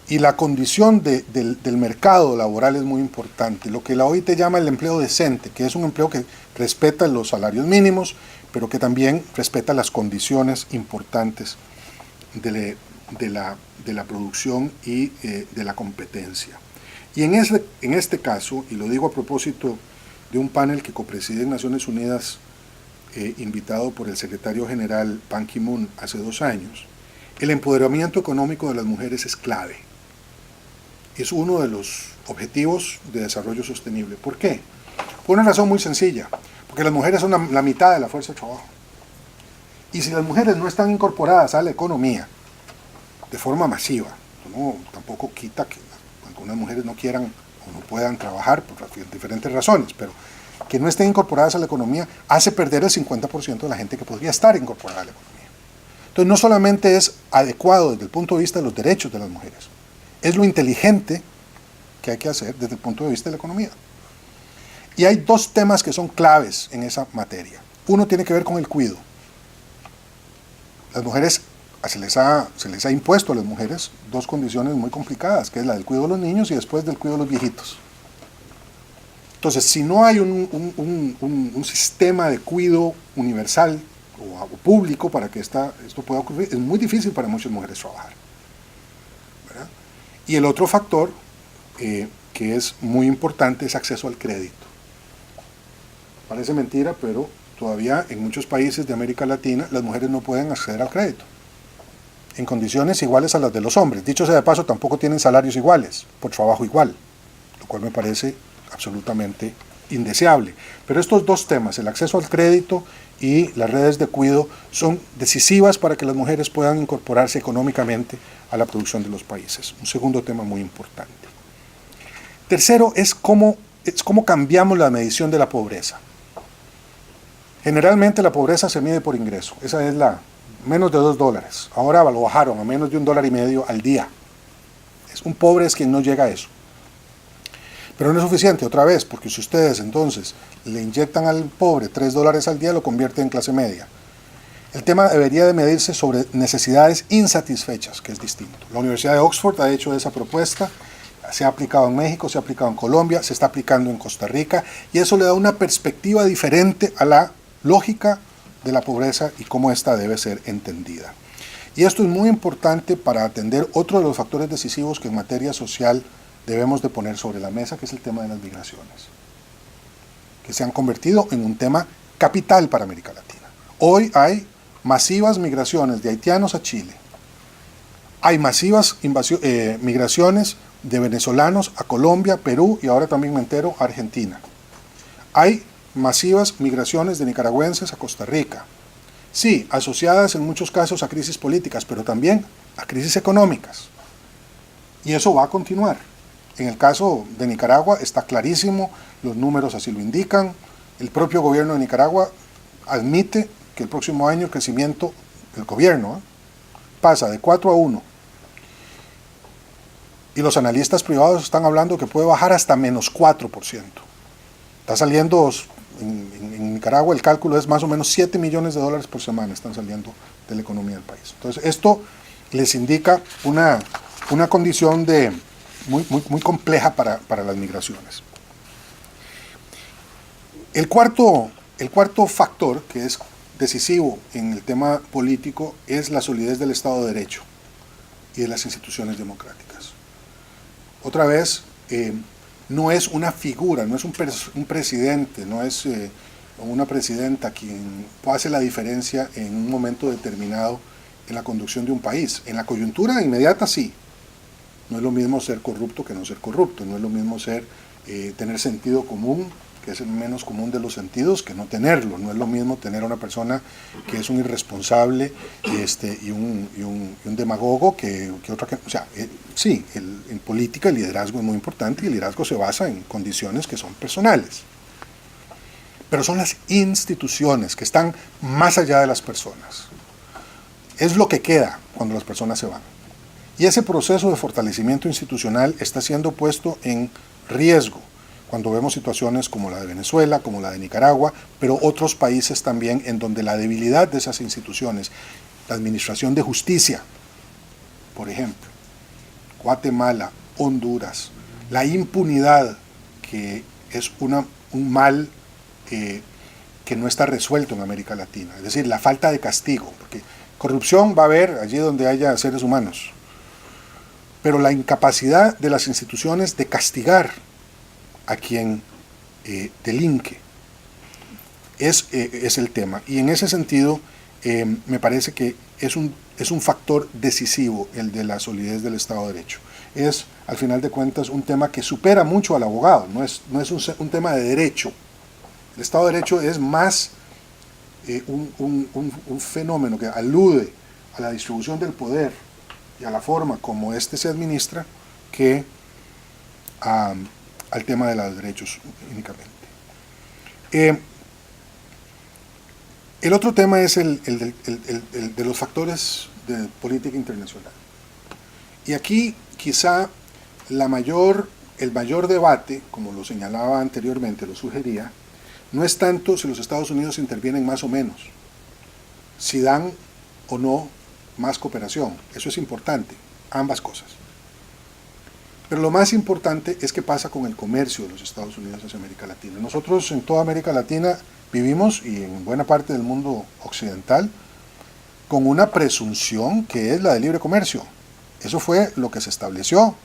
Y la condición del mercado laboral es muy importante. Lo que la OIT llama el empleo decente, que es un empleo que respeta los salarios mínimos, pero que también respeta las condiciones importantes de la producción y de la competencia. Y en este caso, y lo digo a propósito de un panel que copreside en Naciones Unidas, invitado por el secretario general Ban Ki-moon hace 2 años, el empoderamiento económico de las mujeres es clave. Es uno de los objetivos de desarrollo sostenible. ¿Por qué? Por una razón muy sencilla, porque las mujeres son la mitad de la fuerza de trabajo. Y si las mujeres no están incorporadas a la economía de forma masiva, tampoco quita que algunas mujeres no quieran o no puedan trabajar por diferentes razones, pero que no estén incorporadas a la economía hace perder el 50% de la gente que podría estar incorporada a la economía. Entonces no solamente es adecuado desde el punto de vista de los derechos de las mujeres, es lo inteligente que hay que hacer desde el punto de vista de la economía. Y hay 2 temas que son claves en esa materia. Uno tiene que ver con el cuidado. Las mujeres, se les ha impuesto a las mujeres 2 condiciones muy complicadas, que es la del cuidado de los niños y después del cuidado de los viejitos. Entonces, si no hay un sistema de cuidado universal o público para que esto pueda ocurrir, es muy difícil para muchas mujeres trabajar. ¿Verdad? Y el otro factor que es muy importante es acceso al crédito. Parece mentira, pero todavía en muchos países de América Latina las mujeres no pueden acceder al crédito en condiciones iguales a las de los hombres. Dicho sea de paso, tampoco tienen salarios iguales por trabajo igual, lo cual me parece absolutamente indeseable. Pero estos 2 temas, el acceso al crédito y las redes de cuidado, son decisivas para que las mujeres puedan incorporarse económicamente a la producción de los países. Un segundo tema muy importante. Tercero es cómo cambiamos la medición de la pobreza. Generalmente la pobreza se mide por ingreso, esa es menos de $2. Ahora lo bajaron a menos de $1.50 al día. Un pobre es quien no llega a eso. Pero no es suficiente, otra vez, porque si ustedes entonces le inyectan al pobre $3 al día, lo convierte en clase media. El tema debería de medirse sobre necesidades insatisfechas, que es distinto. La Universidad de Oxford ha hecho esa propuesta, se ha aplicado en México, se ha aplicado en Colombia, se está aplicando en Costa Rica, y eso le da una perspectiva diferente a la lógica de la pobreza y cómo ésta debe ser entendida. Y esto es muy importante para atender otro de los factores decisivos que en materia social debemos de poner sobre la mesa, que es el tema de las migraciones, que se han convertido en un tema capital para América Latina. Hoy hay masivas migraciones de haitianos a Chile. Hay masivas migraciones de venezolanos a Colombia, Perú y ahora también me entero a Argentina. Hay masivas migraciones de nicaragüenses a Costa Rica. Sí, asociadas en muchos casos a crisis políticas, pero también a crisis económicas. Y eso va a continuar. En el caso de Nicaragua está clarísimo, los números así lo indican. El propio gobierno de Nicaragua admite que el próximo año el crecimiento del gobierno pasa de 4 a 1. Y los analistas privados están hablando que puede bajar hasta menos 4%. Está saliendo, en Nicaragua el cálculo es más o menos $7 millones por semana están saliendo de la economía del país. Entonces esto les indica una condición muy compleja para las migraciones. El cuarto factor que es decisivo en el tema político es la solidez del Estado de Derecho y de las instituciones democráticas. Otra vez, no es una figura, no es un presidente, no es una presidenta quien hace la diferencia en un momento determinado en la conducción de un país. En la coyuntura inmediata sí. No es lo mismo ser corrupto que no ser corrupto, no es lo mismo tener sentido común, que es el menos común de los sentidos, que no tenerlo. No es lo mismo tener a una persona que es un irresponsable y un demagogo que otra que... O sea, sí, en política el liderazgo es muy importante y el liderazgo se basa en condiciones que son personales. Pero son las instituciones que están más allá de las personas. Es lo que queda cuando las personas se van. Y ese proceso de fortalecimiento institucional está siendo puesto en riesgo cuando vemos situaciones como la de Venezuela, como la de Nicaragua, pero otros países también en donde la debilidad de esas instituciones, la administración de justicia, por ejemplo, Guatemala, Honduras, la impunidad, que es un mal que no está resuelto en América Latina, es decir, la falta de castigo, porque corrupción va a haber allí donde haya seres humanos, pero la incapacidad de las instituciones de castigar a quien delinque es el tema. Y en ese sentido me parece que es un factor decisivo el de la solidez del Estado de Derecho. Es, al final de cuentas, un tema que supera mucho al abogado, no es un tema de derecho. El Estado de Derecho es más un fenómeno que alude a la distribución del poder y a la forma como éste se administra que al tema de los derechos únicamente. El otro tema es el de los factores de política internacional. Y aquí quizá el mayor debate, como lo señalaba anteriormente, lo sugería, no es tanto si los Estados Unidos intervienen más o menos, si dan o no más cooperación. Eso es importante, ambas cosas. Pero lo más importante es qué pasa con el comercio de los Estados Unidos hacia América Latina. Nosotros en toda América Latina vivimos, y en buena parte del mundo occidental, con una presunción que es la de libre comercio. Eso fue lo que se estableció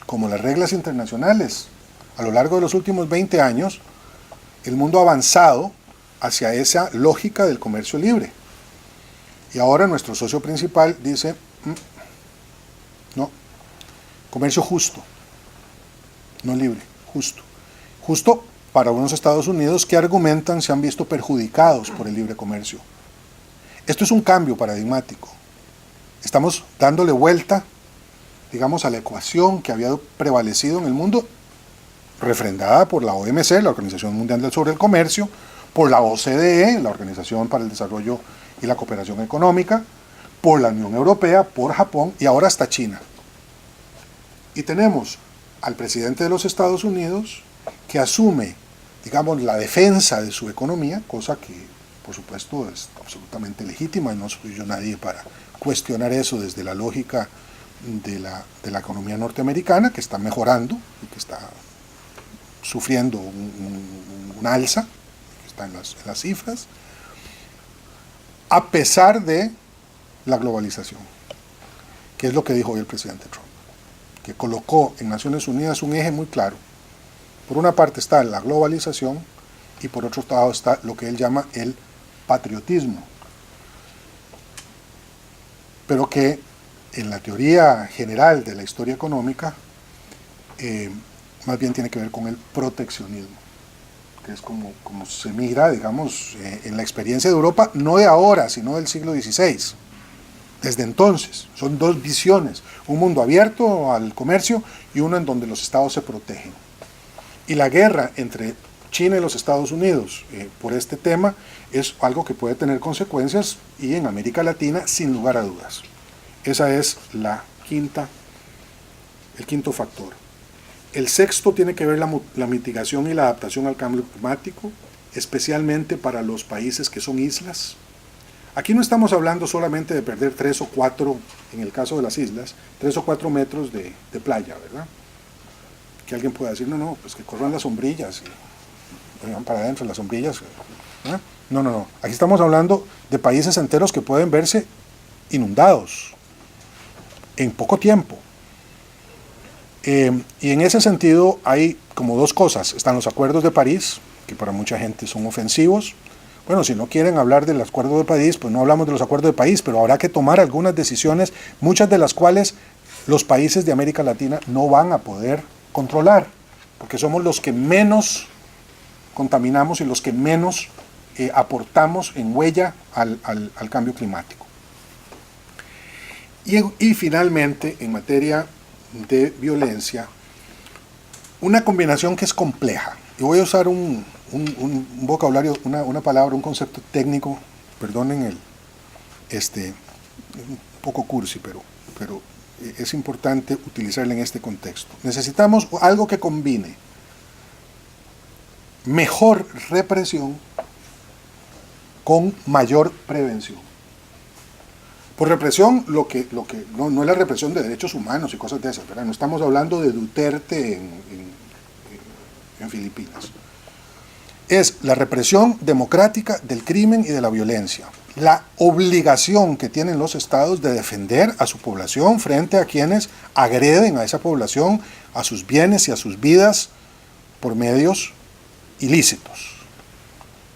como las reglas internacionales. A lo largo de los últimos 20 años, el mundo ha avanzado hacia esa lógica del comercio libre. Y ahora nuestro socio principal dice, no, comercio justo, no libre, justo. Justo para unos Estados Unidos que argumentan se han visto perjudicados por el libre comercio. Esto es un cambio paradigmático. Estamos dándole vuelta, digamos, a la ecuación que había prevalecido en el mundo, refrendada por la OMC, la Organización Mundial sobre el Comercio, por la OCDE, la Organización para el Desarrollo y la Cooperación Económica, por la Unión Europea, por Japón y ahora hasta China. Y tenemos al presidente de los Estados Unidos, que asume, digamos, la defensa de su economía, cosa que, por supuesto, es absolutamente legítima, y no soy yo nadie para cuestionar eso desde la lógica de la economía norteamericana, que está mejorando y que está sufriendo un alza, que está en las cifras, a pesar de la globalización, que es lo que dijo hoy el presidente Trump, que colocó en Naciones Unidas un eje muy claro. Por una parte está la globalización y por otro lado está lo que él llama el patriotismo, pero que en la teoría general de la historia económica más bien tiene que ver con el proteccionismo, que es como se mira, digamos, en la experiencia de Europa, no de ahora, sino del siglo XVI. Desde entonces, son dos visiones, un mundo abierto al comercio y uno en donde los estados se protegen. Y la guerra entre China y los Estados Unidos por este tema es algo que puede tener consecuencias, y en América Latina sin lugar a dudas. Esa es el quinto factor. El sexto tiene que ver la mitigación y la adaptación al cambio climático, especialmente para los países que son islas. Aquí no estamos hablando solamente de perder 3 o 4, en el caso de las islas, 3 o 4 metros de playa, ¿verdad? Que alguien pueda decir, no, pues que corran las sombrillas y vayan para adentro las sombrillas. ¿Eh? No. Aquí estamos hablando de países enteros que pueden verse inundados en poco tiempo. Y en ese sentido hay como dos cosas. Están los acuerdos de París, que para mucha gente son ofensivos. Bueno, si no quieren hablar del acuerdo de París, pues no hablamos de los acuerdos de París, pero habrá que tomar algunas decisiones, muchas de las cuales los países de América Latina no van a poder controlar, porque somos los que menos contaminamos y los que menos aportamos en huella al cambio climático. Y finalmente, en materia de violencia, una combinación que es compleja. Y voy a usar un vocabulario, una palabra, un concepto técnico, perdonen un poco cursi, pero es importante utilizarla en este contexto. Necesitamos algo que combine mejor represión con mayor prevención. Por represión, no es la represión de derechos humanos y cosas de esas, ¿verdad? No estamos hablando de Duterte en Filipinas. Es la represión democrática del crimen y de la violencia. La obligación que tienen los estados de defender a su población frente a quienes agreden a esa población, a sus bienes y a sus vidas por medios ilícitos.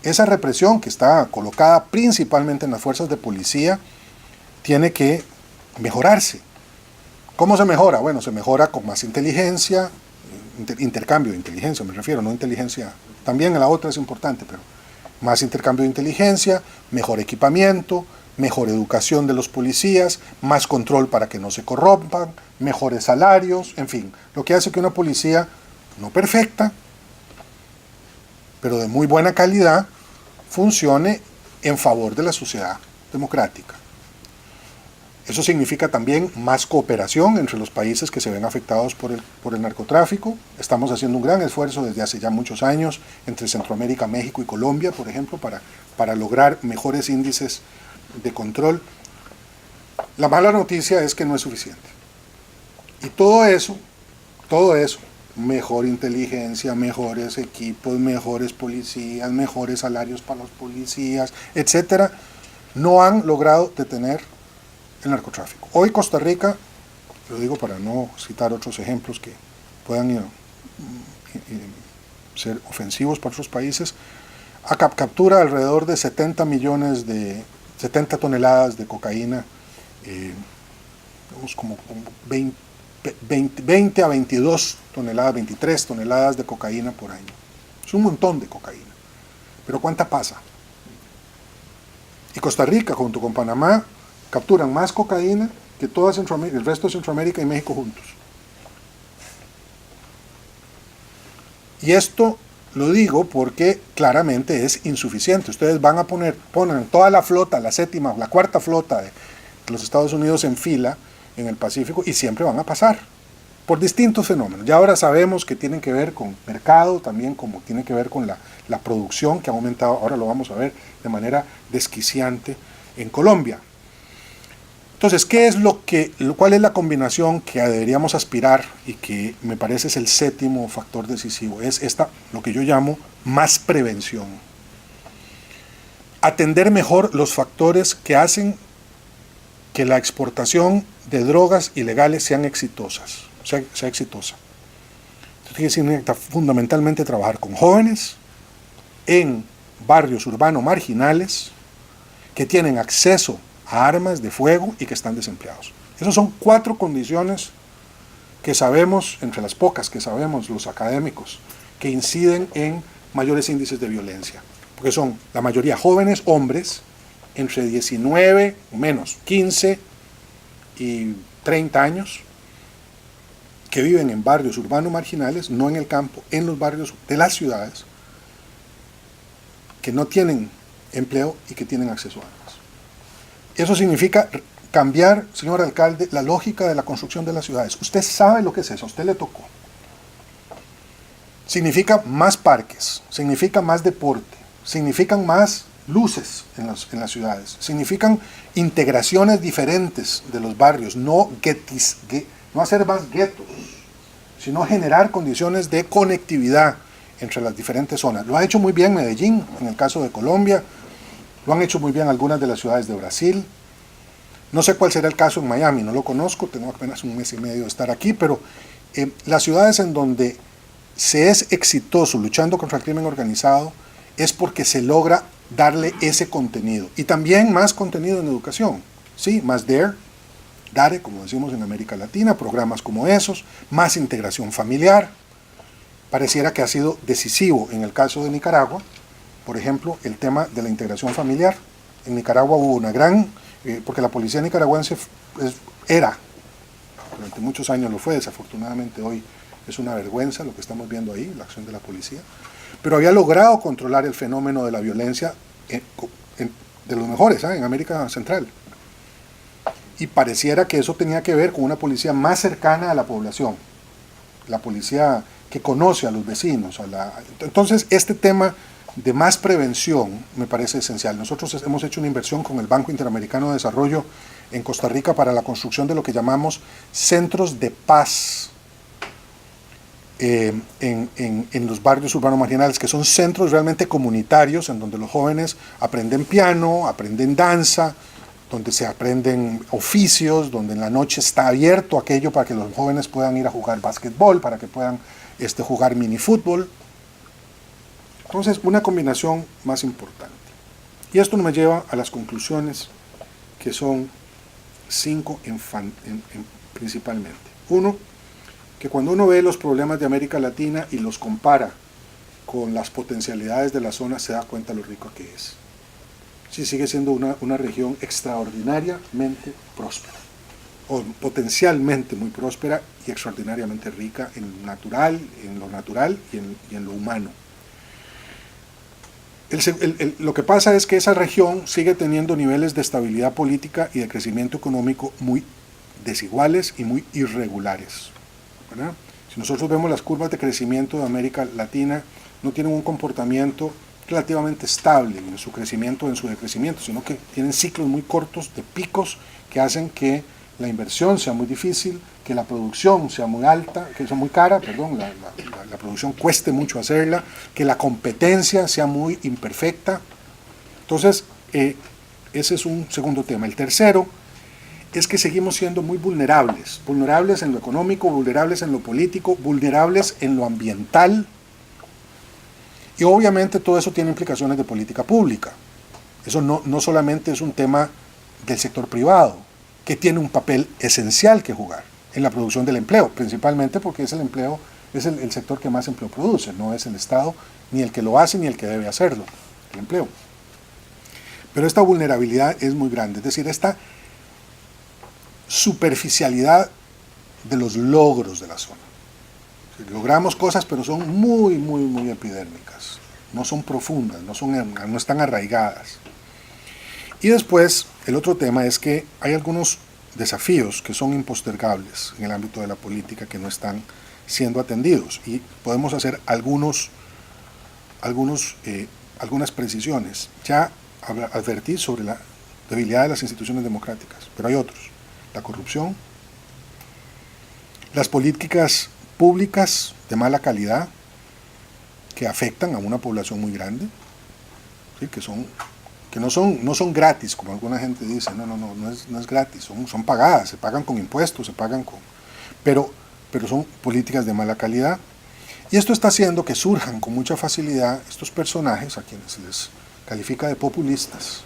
Esa represión, que está colocada principalmente en las fuerzas de policía, tiene que mejorarse. ¿Cómo se mejora? Bueno, se mejora con más inteligencia, intercambio de inteligencia me refiero, no inteligencia, también la otra es importante, pero más intercambio de inteligencia, mejor equipamiento, mejor educación de los policías, más control para que no se corrompan, mejores salarios, en fin, lo que hace que una policía, no perfecta, pero de muy buena calidad, funcione en favor de la sociedad democrática. Eso significa también más cooperación entre los países que se ven afectados por el narcotráfico. Estamos haciendo un gran esfuerzo desde hace ya muchos años entre Centroamérica, México y Colombia, por ejemplo, para lograr mejores índices de control. La mala noticia es que no es suficiente. Y todo eso, mejor inteligencia, mejores equipos, mejores policías, mejores salarios para los policías, etcétera, no han logrado detener el narcotráfico. Hoy Costa Rica, lo digo para no citar otros ejemplos que puedan ser ofensivos para otros países, captura alrededor de 70 toneladas de cocaína, como 20 a 22 toneladas, 23 toneladas de cocaína por año. Es un montón de cocaína. Pero ¿cuánta pasa? Y Costa Rica, junto con Panamá, capturan más cocaína que toda Centroamérica, el resto de Centroamérica y México juntos. Y esto lo digo porque claramente es insuficiente. Ustedes van a ponen toda la flota, la séptima o la cuarta flota de los Estados Unidos en fila en el Pacífico y siempre van a pasar. por distintos fenómenos. Ya ahora sabemos que tienen que ver con mercado, también como tiene que ver con la producción que ha aumentado, ahora lo vamos a ver de manera desquiciante en Colombia. Entonces, ¿cuál es la combinación que deberíamos aspirar y que me parece es el séptimo factor decisivo? Es lo que yo llamo más prevención. Atender mejor los factores que hacen que la exportación de drogas ilegales sea exitosa. Esto significa fundamentalmente trabajar con jóvenes en barrios urbanos marginales que tienen acceso a armas de fuego y que están desempleados. Esas son 4 condiciones que sabemos, entre las pocas que sabemos los académicos, que inciden en mayores índices de violencia. Porque son la mayoría jóvenes, hombres, entre 19 o menos, 15 y 30 años, que viven en barrios urbanos marginales, no en el campo, en los barrios de las ciudades, que no tienen empleo y que tienen acceso a armas. Eso significa cambiar, señor alcalde, la lógica de la construcción de las ciudades. Usted sabe lo que es eso, a usted le tocó. Significa más parques, significa más deporte, significan más luces en las ciudades, significan integraciones diferentes de los barrios, no hacer más guetos, sino generar condiciones de conectividad entre las diferentes zonas. Lo ha hecho muy bien Medellín, en el caso de Colombia, lo han hecho muy bien algunas de las ciudades de Brasil. No sé cuál será el caso en Miami, no lo conozco, tengo apenas un mes y medio de estar aquí, pero las ciudades en donde se es exitoso luchando contra el crimen organizado es porque se logra darle ese contenido. Y también más contenido en educación, ¿sí? Más DARE, como decimos en América Latina, programas como esos, más integración familiar. Pareciera que ha sido decisivo en el caso de Nicaragua, por ejemplo, el tema de la integración familiar. En Nicaragua hubo una gran, porque la policía nicaragüense durante muchos años lo fue, desafortunadamente hoy es una vergüenza lo que estamos viendo ahí, la acción de la policía, pero había logrado controlar el fenómeno de la violencia de los mejores en América Central. Y pareciera que eso tenía que ver con una policía más cercana a la población, la policía que conoce a los vecinos. Entonces, este tema de más prevención me parece esencial. Nosotros hemos hecho una inversión con el Banco Interamericano de Desarrollo en Costa Rica para la construcción de lo que llamamos centros de paz en los barrios urbanos marginales, que son centros realmente comunitarios en donde los jóvenes aprenden piano, aprenden danza, donde se aprenden oficios, donde en la noche está abierto aquello para que los jóvenes puedan ir a jugar básquetbol, para que puedan jugar minifútbol. Entonces, una combinación más importante. Y esto me lleva a las conclusiones, que son 5 principalmente. 1, que cuando uno ve los problemas de América Latina y los compara con las potencialidades de la zona, se da cuenta lo rico que es. Sí, sigue siendo una región extraordinariamente próspera, o potencialmente muy próspera y extraordinariamente rica en lo natural y en lo humano. Lo que pasa es que esa región sigue teniendo niveles de estabilidad política y de crecimiento económico muy desiguales y muy irregulares, ¿verdad? Si nosotros vemos las curvas de crecimiento de América Latina, no tienen un comportamiento relativamente estable en su crecimiento o en su decrecimiento, sino que tienen ciclos muy cortos de picos que hacen que la inversión sea muy difícil, que la producción sea muy alta, que sea muy cara, la producción cueste mucho hacerla, que la competencia sea muy imperfecta. Entonces, ese es un segundo tema. El tercero es que seguimos siendo muy vulnerables en lo económico, vulnerables en lo político, vulnerables en lo ambiental, y obviamente todo eso tiene implicaciones de política pública. Eso no solamente es un tema del sector privado, que tiene un papel esencial que jugar en la producción del empleo, principalmente porque es el sector que más empleo produce, no es el Estado ni el que lo hace ni el que debe hacerlo, el empleo. Pero esta vulnerabilidad es muy grande, es decir, esta superficialidad de los logros de la zona. Logramos cosas, pero son muy, muy, muy epidérmicas, no son profundas, no están arraigadas. Y después, el otro tema es que hay algunos desafíos que son impostergables en el ámbito de la política que no están siendo atendidos, y podemos hacer algunas precisiones. Ya advertí sobre la debilidad de las instituciones democráticas, pero hay otros: la corrupción, las políticas públicas de mala calidad que afectan a una población muy grande, ¿sí? que no son gratis, como alguna gente dice. No es gratis, son pagadas, se pagan con impuestos, pero son políticas de mala calidad. Y esto está haciendo que surjan con mucha facilidad estos personajes a quienes se les califica de populistas,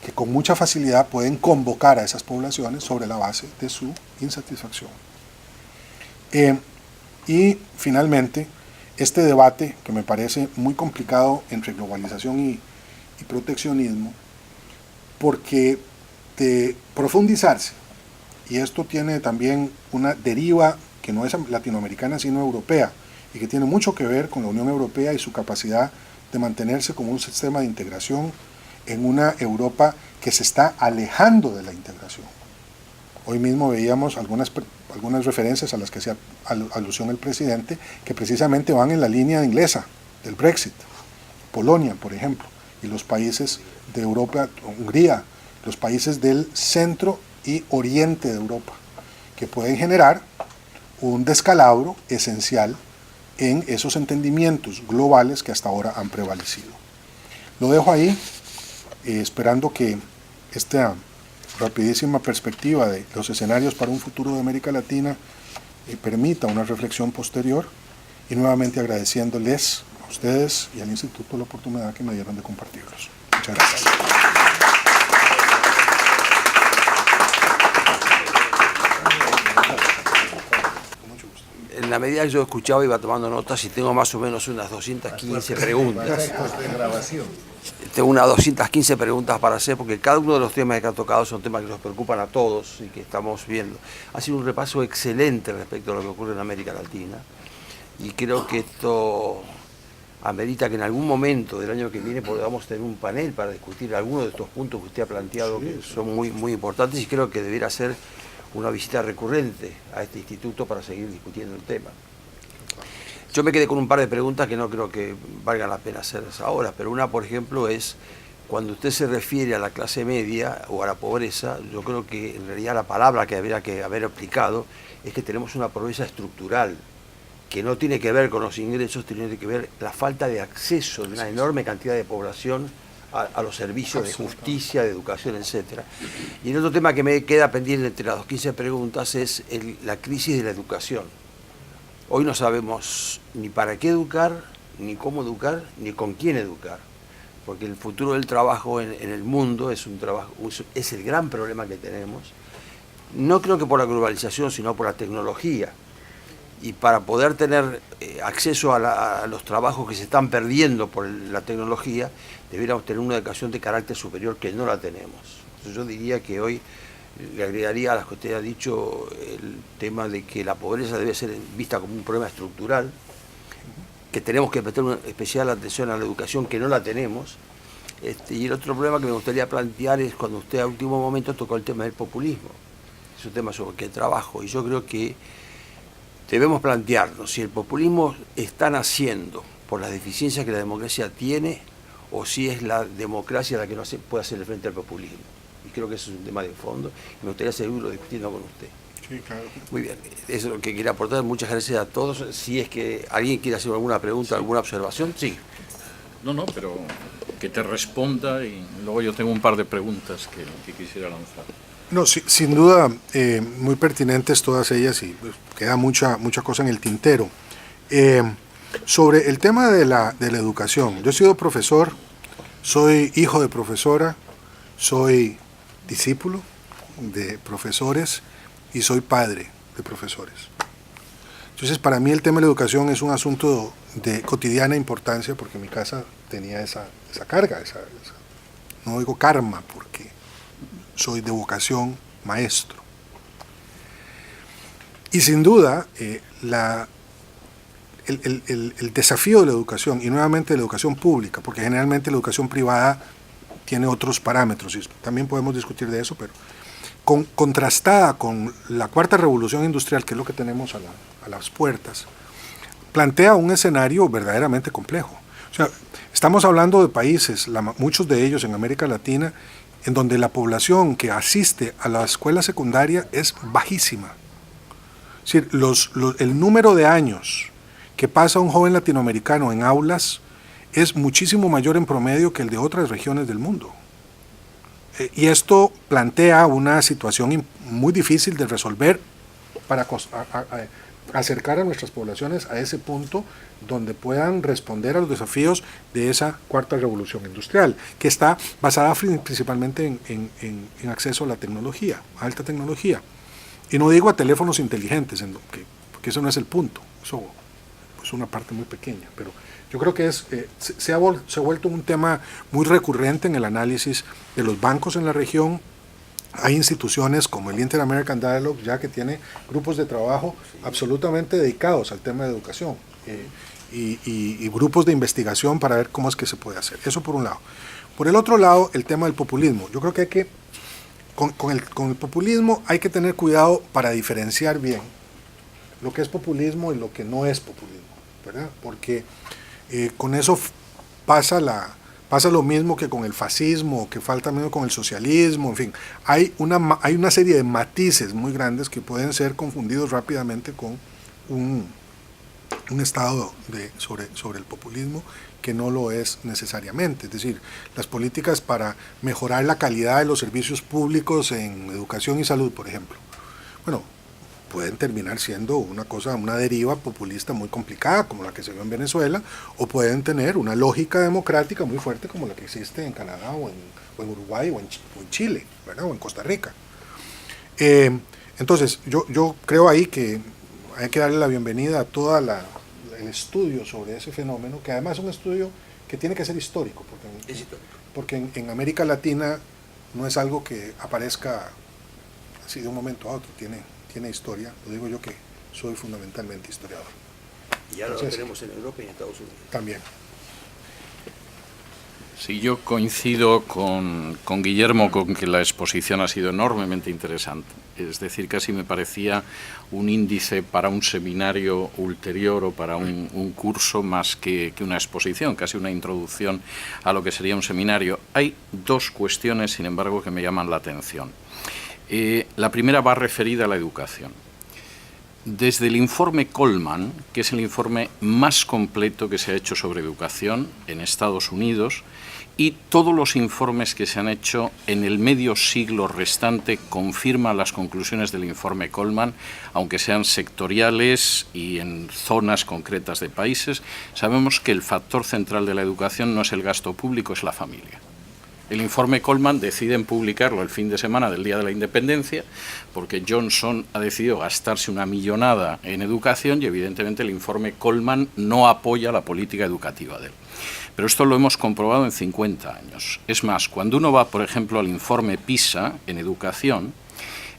que con mucha facilidad pueden convocar a esas poblaciones sobre la base de su insatisfacción. Y finalmente, este debate, que me parece muy complicado entre globalización y proteccionismo, porque de profundizarse, y esto tiene también una deriva que no es latinoamericana sino europea, y que tiene mucho que ver con la Unión Europea y su capacidad de mantenerse como un sistema de integración en una Europa que se está alejando de la integración. Hoy mismo veíamos algunas referencias a las que hacía alusión el presidente, que precisamente van en la línea inglesa del Brexit. Polonia, por ejemplo, y los países de Europa, Hungría, los países del centro y oriente de Europa, que pueden generar un descalabro esencial en esos entendimientos globales que hasta ahora han prevalecido. Lo dejo ahí, esperando que esta rapidísima perspectiva de los escenarios para un futuro de América Latina permita una reflexión posterior, y nuevamente agradeciéndoles a ustedes y al Instituto la oportunidad que me dieron de compartirlos. Muchas gracias. En la medida que yo escuchaba iba tomando notas y tengo más o menos unas 215 preguntas. Tengo unas 215 preguntas para hacer, porque cada uno de los temas que ha tocado son temas que nos preocupan a todos y que estamos viendo. Ha sido un repaso excelente respecto a lo que ocurre en América Latina, y creo que esto amerita que en algún momento del año que viene podamos tener un panel para discutir algunos de estos puntos que usted ha planteado, que son muy, muy importantes, y creo que debiera ser una visita recurrente a este instituto para seguir discutiendo el tema. Yo me quedé con un par de preguntas que no creo que valga la pena hacerlas ahora, pero una, por ejemplo, es cuando usted se refiere a la clase media o a la pobreza, yo creo que en realidad la palabra que habría que haber aplicado es que tenemos una pobreza estructural, que no tiene que ver con los ingresos, tiene que ver la falta de acceso de una enorme cantidad de población a los servicios de justicia, de educación, etc. Y el otro tema que me queda pendiente entre las 15 preguntas es la crisis de la educación. Hoy no sabemos ni para qué educar, ni cómo educar, ni con quién educar, porque el futuro del trabajo en el mundo es el gran problema que tenemos. No creo que por la globalización, sino por la tecnología. Y para poder tener acceso a los trabajos que se están perdiendo por la tecnología, debiéramos tener una educación de carácter superior, que no la tenemos. Entonces yo diría que hoy le agregaría a las que usted ha dicho el tema de que la pobreza debe ser vista como un problema estructural, que tenemos que prestar una especial atención a la educación, que no la tenemos. Y el otro problema que me gustaría plantear es cuando usted a último momento tocó el tema del populismo. Es un tema sobre el que trabajo, y yo creo que debemos plantearnos si el populismo está naciendo por las deficiencias que la democracia tiene, o si es la democracia la que no puede hacerle frente al populismo. Y creo que eso es un tema de fondo, y me gustaría seguirlo discutiendo con usted. Sí, claro. Muy bien, eso es lo que quería aportar. Muchas gracias a todos. Si es que alguien quiere hacer alguna pregunta, alguna observación, sí. No, pero que te responda, y luego yo tengo un par de preguntas que quisiera lanzar. No, sin duda, muy pertinentes todas ellas, y pues, queda mucha cosa en el tintero. Sobre el tema de la educación, yo he sido profesor, soy hijo de profesora, soy discípulo de profesores y soy padre de profesores. Entonces, para mí el tema de la educación es un asunto de cotidiana importancia, porque mi casa tenía esa carga, no digo karma, porque soy de vocación maestro. Y sin duda, el desafío de la educación, y nuevamente de la educación pública, porque generalmente la educación privada tiene otros parámetros, y también podemos discutir de eso, pero contrastada con la cuarta revolución industrial, que es lo que tenemos a las puertas, plantea un escenario verdaderamente complejo. O sea, estamos hablando de países, muchos de ellos en América Latina, en donde la población que asiste a la escuela secundaria es bajísima. Es decir, el número de años que pasa un joven latinoamericano en aulas es muchísimo mayor en promedio que el de otras regiones del mundo. Y esto plantea una situación muy difícil de resolver para acercar a nuestras poblaciones a ese punto donde puedan responder a los desafíos de esa cuarta revolución industrial, que está basada principalmente en acceso a la tecnología, a alta tecnología. Y no digo a teléfonos inteligentes, porque eso no es el punto, eso es una parte muy pequeña, pero yo creo que se ha vuelto un tema muy recurrente en el análisis de los bancos en la región. Hay instituciones como el Inter-American Dialogue ya que tiene grupos de trabajo absolutamente dedicados al tema de educación y grupos de investigación para ver cómo es que se puede hacer. Eso por un lado. Por el otro lado, el tema del populismo. Yo creo que con el populismo hay que tener cuidado para diferenciar bien lo que es populismo y lo que no es populismo, ¿verdad? Porque con eso pasa lo mismo que con el fascismo, que falta menos con el socialismo, en fin. Hay una serie de matices muy grandes que pueden ser confundidos rápidamente con un estado sobre el populismo que no lo es necesariamente. Es decir, las políticas para mejorar la calidad de los servicios públicos en educación y salud, por ejemplo, bueno, pueden terminar siendo una deriva populista muy complicada, como la que se vio en Venezuela, o pueden tener una lógica democrática muy fuerte, como la que existe en Canadá, o en Uruguay, o en Chile, ¿verdad? O en Costa Rica. Entonces, yo creo ahí que hay que darle la bienvenida a todo el estudio sobre ese fenómeno, que además es un estudio que tiene que ser histórico, porque en América Latina no es algo que aparezca así de un momento a otro, tiene historia, lo digo yo que soy fundamentalmente historiador. Y ahora lo tenemos en Europa y en Estados Unidos. También. Sí, yo coincido con Guillermo con que la exposición ha sido enormemente interesante. Es decir, casi me parecía un índice para un seminario ulterior o para un curso más que una exposición, casi una introducción a lo que sería un seminario. Hay dos cuestiones, sin embargo, que me llaman la atención. La primera va referida a la educación. Desde el informe Coleman, que es el informe más completo que se ha hecho sobre educación en Estados Unidos, y todos los informes que se han hecho en el medio siglo restante confirman las conclusiones del informe Coleman, aunque sean sectoriales y en zonas concretas de países. Sabemos que el factor central de la educación no es el gasto público, es la familia. El informe Coleman deciden publicarlo el fin de semana del Día de la Independencia porque Johnson ha decidido gastarse una millonada en educación y evidentemente el informe Coleman no apoya la política educativa de él. Pero esto lo hemos comprobado en 50 años. Es más, cuando uno va, por ejemplo, al informe PISA en educación,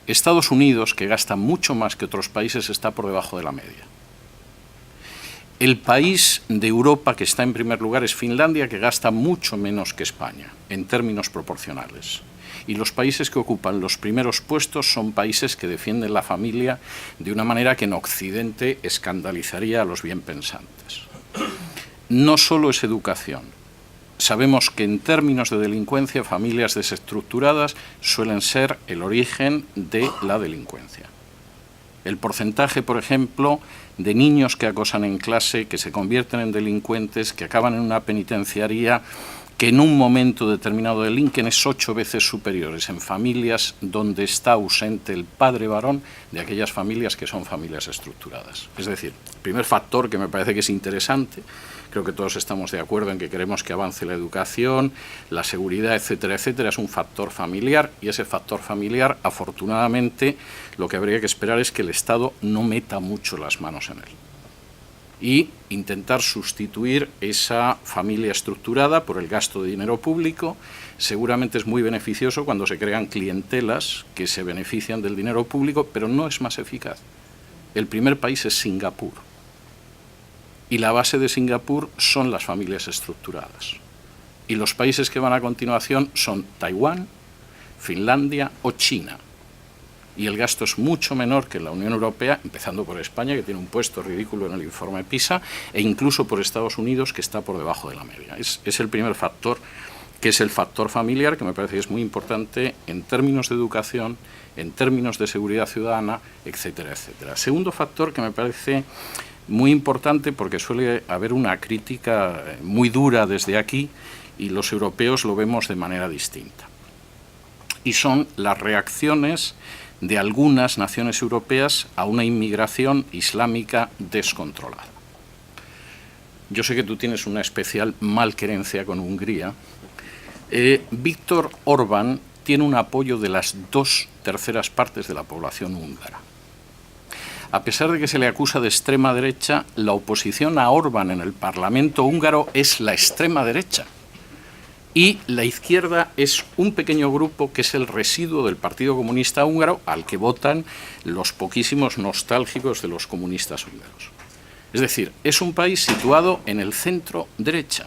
Estados Unidos, que gasta mucho más que otros países, está por debajo de la media. El país de Europa que está en primer lugar es Finlandia, que gasta mucho menos que España, en términos proporcionales. Y los países que ocupan los primeros puestos son países que defienden la familia de una manera que en Occidente escandalizaría a los bien pensantes. No solo es educación. Sabemos que en términos de delincuencia, familias desestructuradas suelen ser el origen de la delincuencia. El porcentaje, por ejemplo, de niños que acosan en clase, que se convierten en delincuentes, que acaban en una penitenciaría, que en un momento determinado delinquen, es 8 veces superiores en familias donde está ausente el padre varón de aquellas familias que son familias estructuradas. Es decir, el primer factor que me parece que es interesante, creo que todos estamos de acuerdo en que queremos que avance la educación, la seguridad, etcétera, etcétera, es un factor familiar, y ese factor familiar, afortunadamente, lo que habría que esperar es que el Estado no meta mucho las manos en él. Y intentar sustituir esa familia estructurada por el gasto de dinero público. Seguramente es muy beneficioso cuando se crean clientelas que se benefician del dinero público, pero no es más eficaz. El primer país es Singapur. Y la base de Singapur son las familias estructuradas. Y los países que van a continuación son Taiwán, Finlandia o China. y el gasto es mucho menor que en la Unión Europea, empezando por España, que tiene un puesto ridículo en el informe PISA, e incluso por Estados Unidos, que está por debajo de la media. Es el primer factor, que es el factor familiar, que me parece que es muy importante en términos de educación, en términos de seguridad ciudadana, etcétera, etcétera. Segundo factor que me parece muy importante, porque suele haber una crítica muy dura desde aquí, y los europeos lo vemos de manera distinta. Y son las reacciones de algunas naciones europeas a una inmigración islámica descontrolada. Yo sé que tú tienes una especial malquerencia con Hungría. Viktor Orbán tiene un apoyo de las 2/3 partes de la población húngara. A pesar de que se le acusa de extrema derecha, la oposición a Orbán en el Parlamento húngaro es la extrema derecha. Y la izquierda es un pequeño grupo que es el residuo del Partido Comunista Húngaro, al que votan los poquísimos nostálgicos de los comunistas húngaros. Es decir, es un país situado en el centro derecha,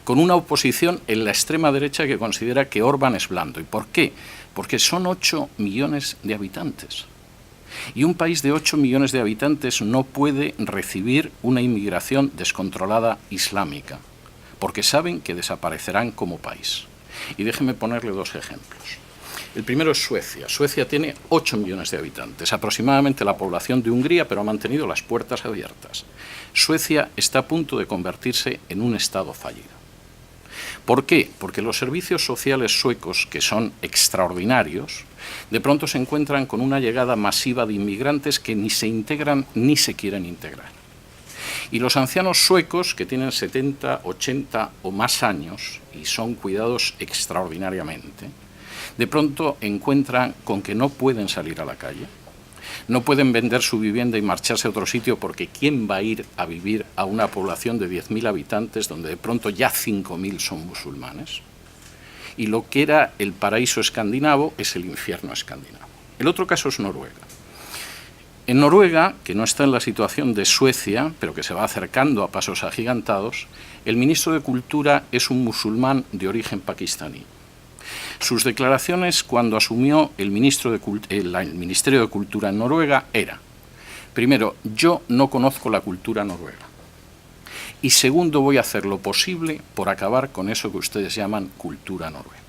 con una oposición en la extrema derecha que considera que Orbán es blando. ¿Y por qué? Porque son 8 millones de habitantes. Y un país de 8 millones de habitantes no puede recibir una inmigración descontrolada islámica, porque saben que desaparecerán como país. Y déjeme ponerle 2 ejemplos. El primero es Suecia. Suecia tiene 8 millones de habitantes, aproximadamente la población de Hungría, pero ha mantenido las puertas abiertas. Suecia está a punto de convertirse en un Estado fallido. ¿Por qué? Porque los servicios sociales suecos, que son extraordinarios, de pronto se encuentran con una llegada masiva de inmigrantes que ni se integran ni se quieren integrar. Y los ancianos suecos, que tienen 70, 80 o más años y son cuidados extraordinariamente, de pronto encuentran con que no pueden salir a la calle, no pueden vender su vivienda y marcharse a otro sitio, porque ¿quién va a ir a vivir a una población de 10.000 habitantes donde de pronto ya 5.000 son musulmanes? Y lo que era el paraíso escandinavo es el infierno escandinavo. El otro caso es Noruega. En Noruega, que no está en la situación de Suecia, pero que se va acercando a pasos agigantados, el ministro de Cultura es un musulmán de origen pakistaní. Sus declaraciones cuando asumió el Ministerio de Cultura en Noruega era: primero, yo no conozco la cultura noruega, y segundo, voy a hacer lo posible por acabar con eso que ustedes llaman cultura noruega.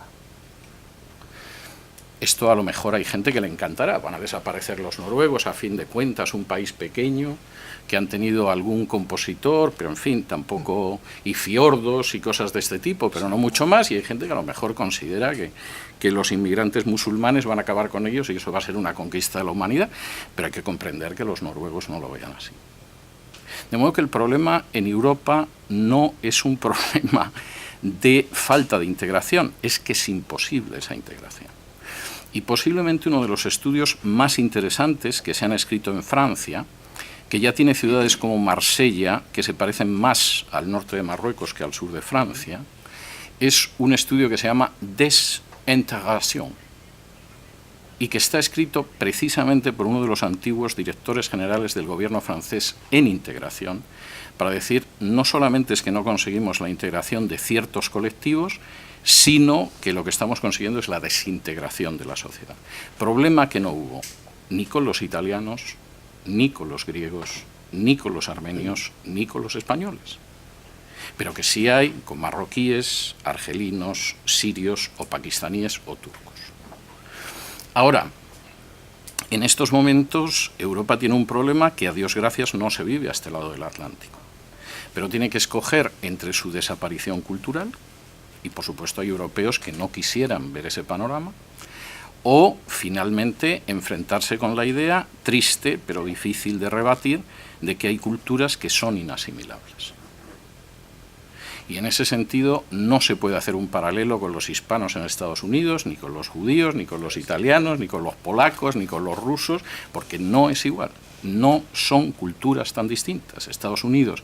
Esto a lo mejor hay gente que le encantará, van a desaparecer los noruegos, a fin de cuentas un país pequeño, que han tenido algún compositor, pero en fin, tampoco, y fiordos y cosas de este tipo, pero no mucho más, y hay gente que a lo mejor considera que los inmigrantes musulmanes van a acabar con ellos y eso va a ser una conquista de la humanidad, pero hay que comprender que los noruegos no lo vean así. De modo que el problema en Europa no es un problema de falta de integración, es que es imposible esa integración. Y posiblemente uno de los estudios más interesantes que se han escrito en Francia, que ya tiene ciudades como Marsella, que se parecen más al norte de Marruecos que al sur de Francia, es un estudio que se llama Desintegration, y que está escrito precisamente por uno de los antiguos directores generales del gobierno francés en integración, para decir, no solamente es que no conseguimos la integración de ciertos colectivos, sino que lo que estamos consiguiendo es la desintegración de la sociedad. Problema que no hubo ni con los italianos, ni con los griegos, ni con los armenios, ni con los españoles, pero que sí hay con marroquíes, argelinos, sirios o pakistaníes o turcos. Ahora, en estos momentos Europa tiene un problema que a Dios gracias no se vive a este lado del Atlántico, pero tiene que escoger entre su desaparición cultural, y por supuesto hay europeos que no quisieran ver ese panorama, o finalmente enfrentarse con la idea, triste pero difícil de rebatir, de que hay culturas que son inasimilables. Y en ese sentido no se puede hacer un paralelo con los hispanos en Estados Unidos, ni con los judíos, ni con los italianos, ni con los polacos, ni con los rusos, porque no es igual, no son culturas tan distintas. Estados Unidos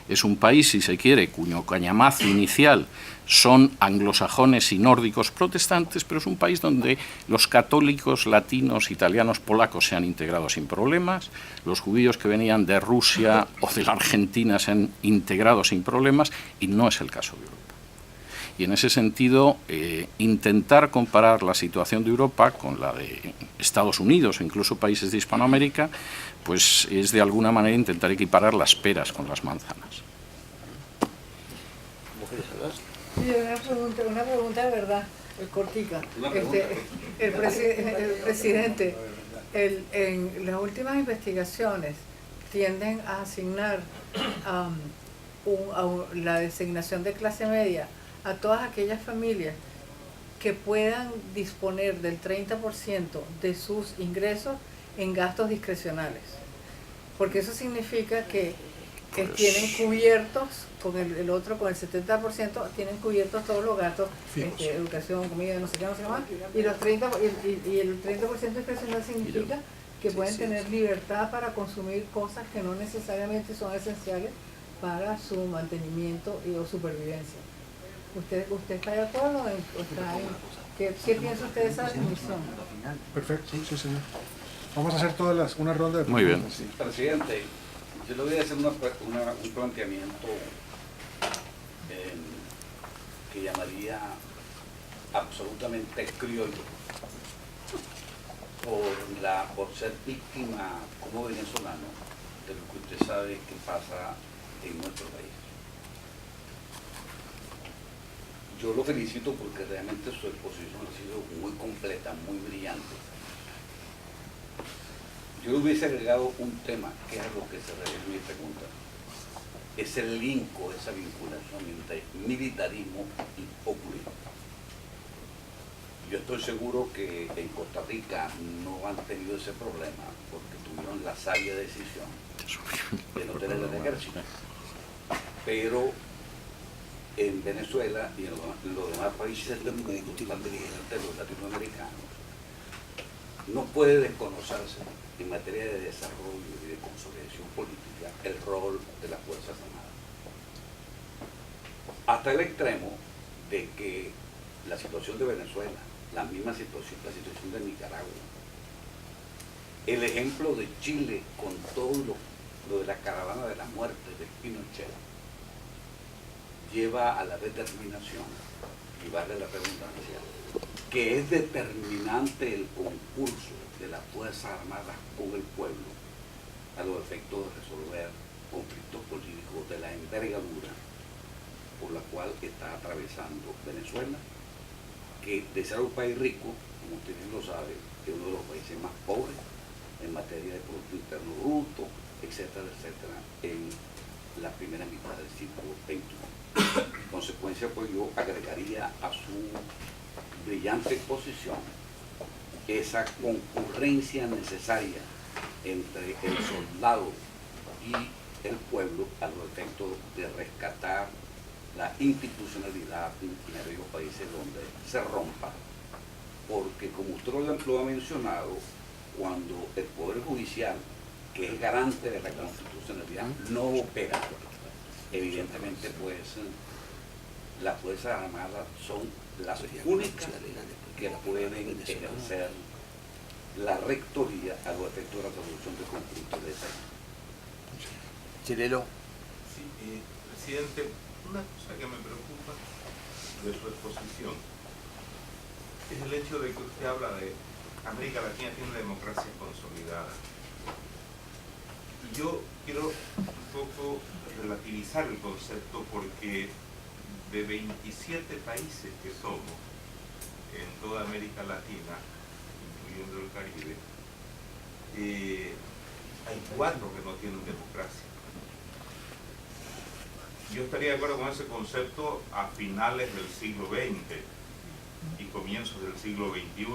es un país, si se quiere, cuyo cañamazo inicial son anglosajones y nórdicos protestantes, pero es un país donde los católicos, latinos, italianos, polacos se han integrado sin problemas, los judíos que venían de Rusia o de la Argentina se han integrado sin problemas, y no es el caso de Europa. Y en ese sentido, intentar comparar la situación de Europa con la de Estados Unidos o incluso países de Hispanoamérica, pues es de alguna manera intentar equiparar las peras con las manzanas. Sí, una pregunta de verdad, cortica. El presidente, en las últimas investigaciones tienden a asignar la designación de clase media a todas aquellas familias que puedan disponer del 30% de sus ingresos en gastos discrecionales. Porque eso significa que tienen cubiertos, con el otro, con el 70%, tienen cubiertos todos los gastos, educación, comida, no sé qué más, y el 30% discrecional significa que pueden tener libertad para consumir cosas que no necesariamente son esenciales para su mantenimiento o supervivencia. ¿Usted está de acuerdo? ¿Qué piensa usted de esa definición? Perfecto, sí, señor. Vamos a hacer una ronda de preguntas. Muy bien. Sí. Presidente, yo le voy a hacer un planteamiento que llamaría absolutamente criollo por ser víctima como venezolano de lo que usted sabe que pasa en nuestro país. Yo lo felicito porque realmente su exposición ha sido muy completa, muy brillante. Yo le hubiese agregado un tema que es a lo que se refiere mi pregunta. Es el linko, esa vinculación entre militarismo y populismo. Yo estoy seguro que en Costa Rica no han tenido ese problema porque tuvieron la sabia decisión de no tener el ejército. Pero en Venezuela y en los demás países del mundo, de los latinoamericanos, no puede desconocerse en materia de desarrollo y de consolidación política el rol de las Fuerzas Armadas. Hasta el extremo de que la situación de Venezuela, la misma situación, la situación de Nicaragua, el ejemplo de Chile con todo lo de la caravana de la muerte de Pinochet, lleva a la determinación, y vale la redundancia, que es determinante el concurso de las Fuerzas Armadas con el pueblo a los efectos de resolver conflictos políticos de la envergadura por la cual está atravesando Venezuela, que de ser un país rico, como usted bien lo sabe, es uno de los países más pobres en materia de Producto Interno Bruto, etcétera, etcétera, en la primera mitad del siglo XXI. En consecuencia, pues yo agregaría a su brillante exposición esa concurrencia necesaria entre el soldado y el pueblo a los efectos de rescatar la institucionalidad en aquellos países donde se rompa, porque como usted lo ha mencionado, cuando el Poder Judicial, que es garante de la constitucionalidad, no opera, evidentemente pues las Fuerzas Armadas son las únicas que pueden ejercer la rectoría a los efectos de la resolución de conflictos de esa. Chilelo. Sí, presidente, una cosa que me preocupa de su exposición es el hecho de que usted habla de América Latina tiene una democracia consolidada. Y yo quiero un poco relativizar el concepto porque de 27 países que somos en toda América Latina, incluyendo el Caribe, hay 4 que no tienen democracia. Yo estaría de acuerdo con ese concepto a finales del siglo XX y comienzos del siglo XXI,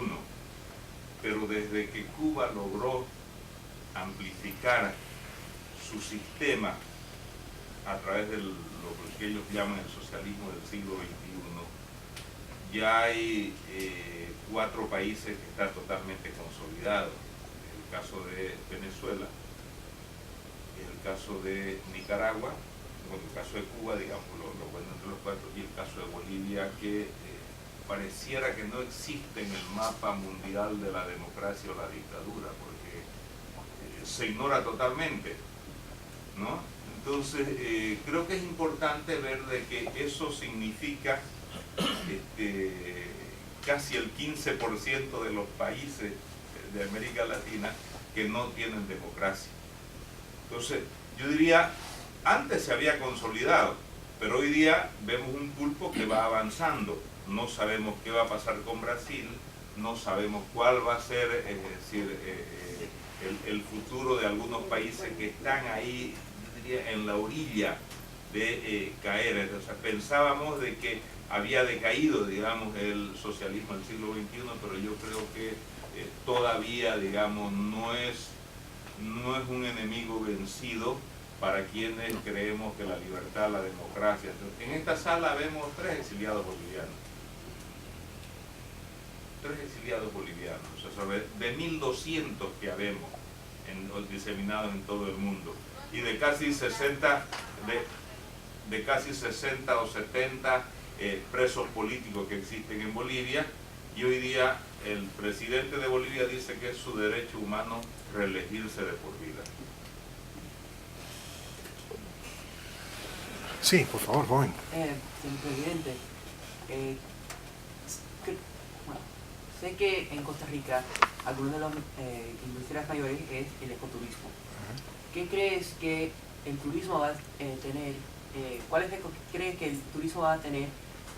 pero desde que Cuba logró amplificar su sistema a través de lo que ellos llaman el socialismo del siglo XXI, ya hay 4 países que están totalmente consolidados. El caso de Venezuela, el caso de Nicaragua, bueno, el caso de Cuba, digamos, lo bueno entre los 4, y el caso de Bolivia, que pareciera que no existe en el mapa mundial de la democracia o la dictadura, porque se ignora totalmente, ¿no? Entonces, creo que es importante ver de que eso significa casi el 15% de los países de América Latina que no tienen democracia. Entonces, yo diría, antes se había consolidado, pero hoy día vemos un pulpo que va avanzando. No sabemos qué va a pasar con Brasil, no sabemos cuál va a ser el futuro de algunos países que están ahí, yo diría, en la orilla de caer. O sea, pensábamos de que había decaído, digamos, el socialismo del siglo XXI, pero yo creo que todavía, digamos, no es un enemigo vencido para quienes creemos que la libertad, la democracia. En esta sala vemos 3 exiliados bolivianos. 3 exiliados bolivianos, o sea, sobre de 1.200 que habemos diseminados en todo el mundo, y de casi 60 o 70 presos políticos que existen en Bolivia, y hoy día el presidente de Bolivia dice que es su derecho humano reelegirse de por vida. Sí, por favor, joven. Señor presidente, bueno, sé que en Costa Rica algunos de los industrias mayores es el ecoturismo. ¿Qué crees que el turismo va a tener, cuál efecto crees que el turismo va a tener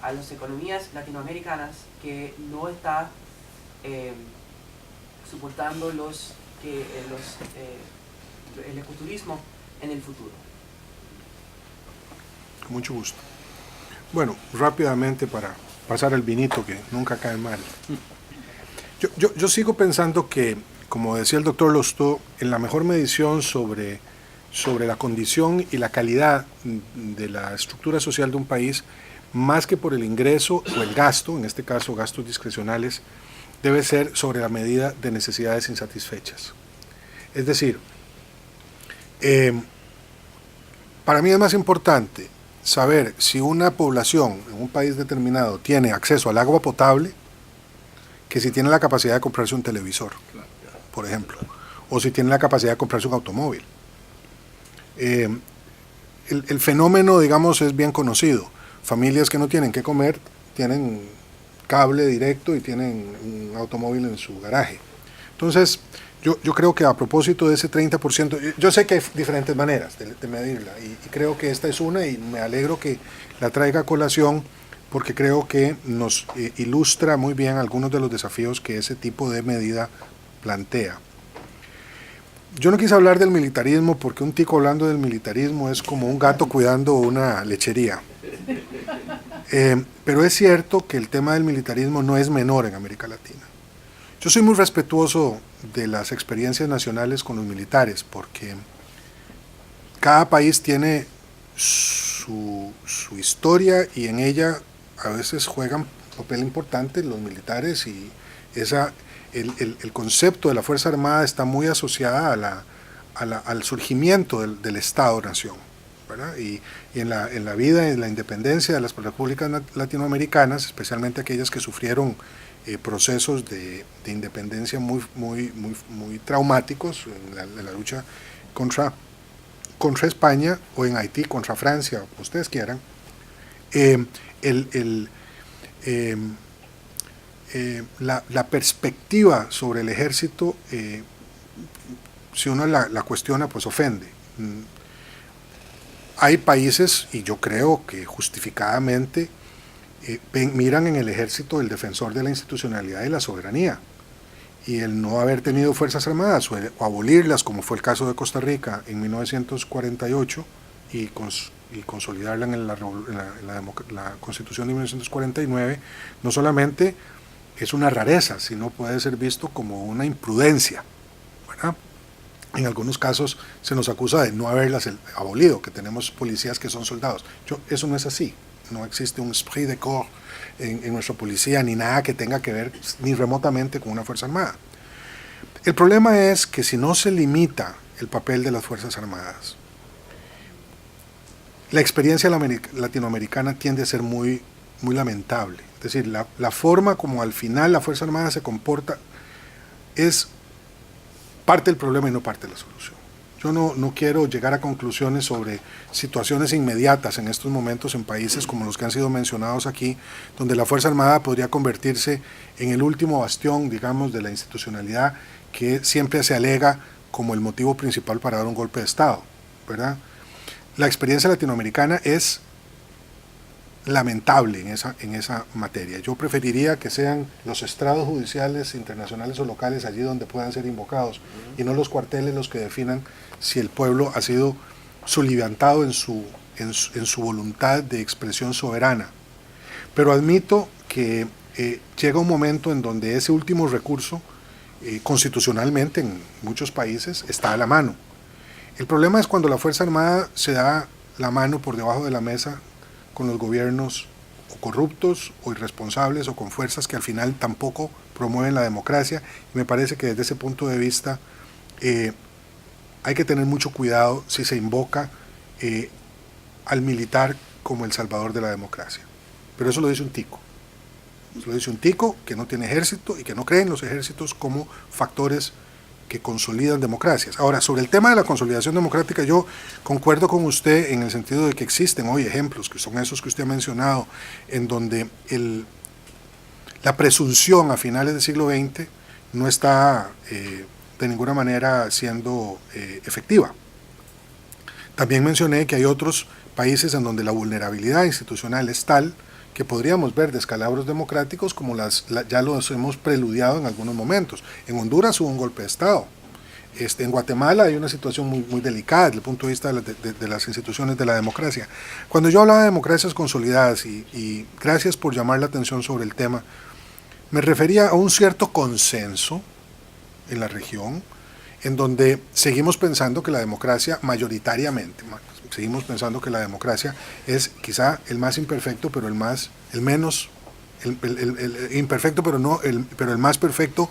a las economías latinoamericanas que no está soportando el ecoturismo en el futuro? Con mucho gusto. Bueno, rápidamente para pasar el vinito que nunca cae mal. Yo sigo pensando que, como decía el doctor Lostó, en la mejor medición sobre la condición y la calidad de la estructura social de un país, más que por el ingreso o el gasto, en este caso gastos discrecionales, debe ser sobre la medida de necesidades insatisfechas. Es decir, para mí es más importante saber si una población en un país determinado tiene acceso al agua potable que si tiene la capacidad de comprarse un televisor, por ejemplo, o si tiene la capacidad de comprarse un automóvil. El fenómeno, digamos, es bien conocido. Familias que no tienen que comer tienen cable directo y tienen un automóvil en su garaje. Entonces, yo creo que a propósito de ese 30%, yo sé que hay diferentes maneras de medirla y creo que esta es una y me alegro que la traiga a colación porque creo que nos ilustra muy bien algunos de los desafíos que ese tipo de medida plantea. Yo no quise hablar del militarismo porque un tico hablando del militarismo es como un gato cuidando una lechería. Pero es cierto que el tema del militarismo no es menor en América Latina. Yo soy muy respetuoso de las experiencias nacionales con los militares porque cada país tiene su historia y en ella a veces juegan papel importante los militares y el concepto de la Fuerza Armada está muy asociada al surgimiento del Estado-Nación, ¿verdad? Y en la vida y en la independencia de las repúblicas latinoamericanas, especialmente aquellas que sufrieron procesos de independencia muy traumáticos en la lucha contra España o en Haití contra Francia, como ustedes quieran, la perspectiva sobre el ejército, si uno la cuestiona, pues ofende. Hay países, y yo creo que justificadamente, miran en el ejército el defensor de la institucionalidad y la soberanía, y el no haber tenido fuerzas armadas o abolirlas, como fue el caso de Costa Rica en 1948 y consolidarla en la Constitución de 1949, no solamente es una rareza, sino puede ser visto como una imprudencia, ¿verdad? En algunos casos se nos acusa de no haberlas abolido, que tenemos policías que son soldados. Eso no es así. No existe un esprit de corps en nuestra policía, ni nada que tenga que ver ni remotamente con una Fuerza Armada. El problema es que si no se limita el papel de las Fuerzas Armadas, la experiencia latinoamericana tiende a ser muy lamentable. Es decir, la forma como al final la Fuerza Armada se comporta es parte del problema y no parte de la solución. Yo no quiero llegar a conclusiones sobre situaciones inmediatas en estos momentos en países como los que han sido mencionados aquí, donde la Fuerza Armada podría convertirse en el último bastión, digamos, de la institucionalidad que siempre se alega como el motivo principal para dar un golpe de Estado, ¿verdad? La experiencia latinoamericana es lamentable en esa materia. Yo preferiría que sean los estrados judiciales internacionales o locales allí donde puedan ser invocados y no los cuarteles los que definan si el pueblo ha sido soliviantado en su voluntad de expresión soberana. Pero admito que llega un momento en donde ese último recurso constitucionalmente en muchos países está a la mano. El problema es cuando la Fuerza Armada se da la mano por debajo de la mesa con los gobiernos o corruptos o irresponsables o con fuerzas que al final tampoco promueven la democracia, y me parece que desde ese punto de vista hay que tener mucho cuidado si se invoca al militar como el salvador de la democracia. Pero eso lo dice un tico. Eso lo dice un tico que no tiene ejército y que no cree en los ejércitos como factores que consolidan democracias. Ahora, sobre el tema de la consolidación democrática, yo concuerdo con usted en el sentido de que existen hoy ejemplos, que son esos que usted ha mencionado, en donde la presunción a finales del siglo XX no está de ninguna manera siendo efectiva. También mencioné que hay otros países en donde la vulnerabilidad institucional es tal que podríamos ver descalabros democráticos como ya los hemos preludiado en algunos momentos. En Honduras hubo un golpe de Estado. En Guatemala hay una situación muy delicada desde el punto de vista de las instituciones de la democracia. Cuando yo hablaba de democracias consolidadas, y gracias por llamar la atención sobre el tema, me refería a un cierto consenso en la región, en donde seguimos pensando que la democracia mayoritariamente, seguimos pensando que la democracia es quizá el más imperfecto, pero el imperfecto, pero el más perfecto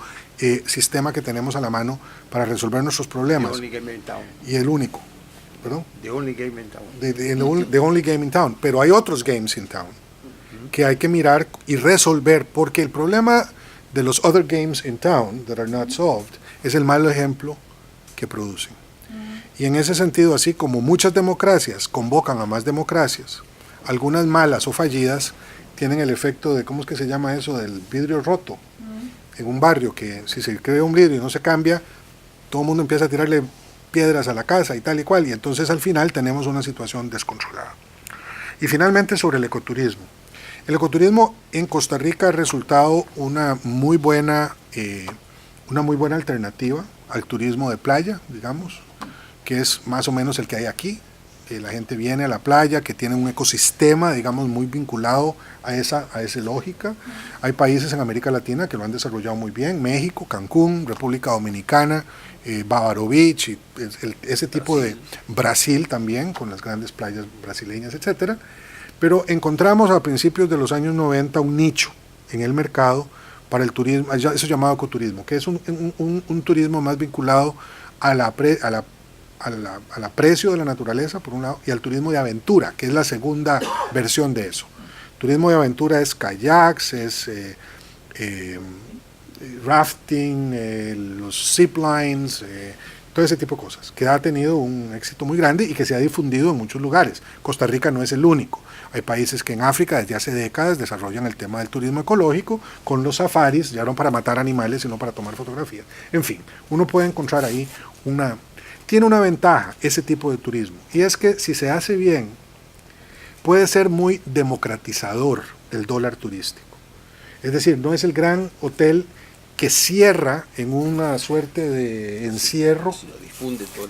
sistema que tenemos a la mano para resolver nuestros problemas. Y el único, ¿perdón? The only game in town. The only game in town. Pero hay otros games in town que hay que mirar y resolver, porque el problema de los other games in town that are not solved es el malo ejemplo que producen. Y en ese sentido, así como muchas democracias convocan a más democracias, algunas malas o fallidas tienen el efecto de, ¿cómo es que se llama eso? Del vidrio roto. En un barrio que si se crea un vidrio y no se cambia, todo el mundo empieza a tirarle piedras a la casa y tal y cual, y entonces al final tenemos una situación descontrolada. Y finalmente sobre el ecoturismo. El ecoturismo en Costa Rica ha resultado una muy buena alternativa al turismo de playa, digamos, que es más o menos el que hay aquí. La gente viene a la playa, que tiene un ecosistema, digamos, muy vinculado a esa lógica. Hay países en América Latina que lo han desarrollado muy bien: México, Cancún, República Dominicana, Bávaro Beach, y ese tipo de Brasil también, con las grandes playas brasileñas, etcétera. Pero encontramos a principios de los años 90 un nicho en el mercado para el turismo, eso llamado ecoturismo, que es un turismo más vinculado al aprecio de la naturaleza, por un lado, y al turismo de aventura, que es la segunda versión de eso. Turismo de aventura es kayaks, es rafting, los ziplines, todo ese tipo de cosas, que ha tenido un éxito muy grande y que se ha difundido en muchos lugares. Costa Rica no es el único. Hay países que en África desde hace décadas desarrollan el tema del turismo ecológico con los safaris, ya no para matar animales, sino para tomar fotografías. En fin, uno puede encontrar ahí tiene una ventaja ese tipo de turismo, y es que si se hace bien, puede ser muy democratizador del dólar turístico. Es decir, no es el gran hotel que cierra en una suerte de encierro,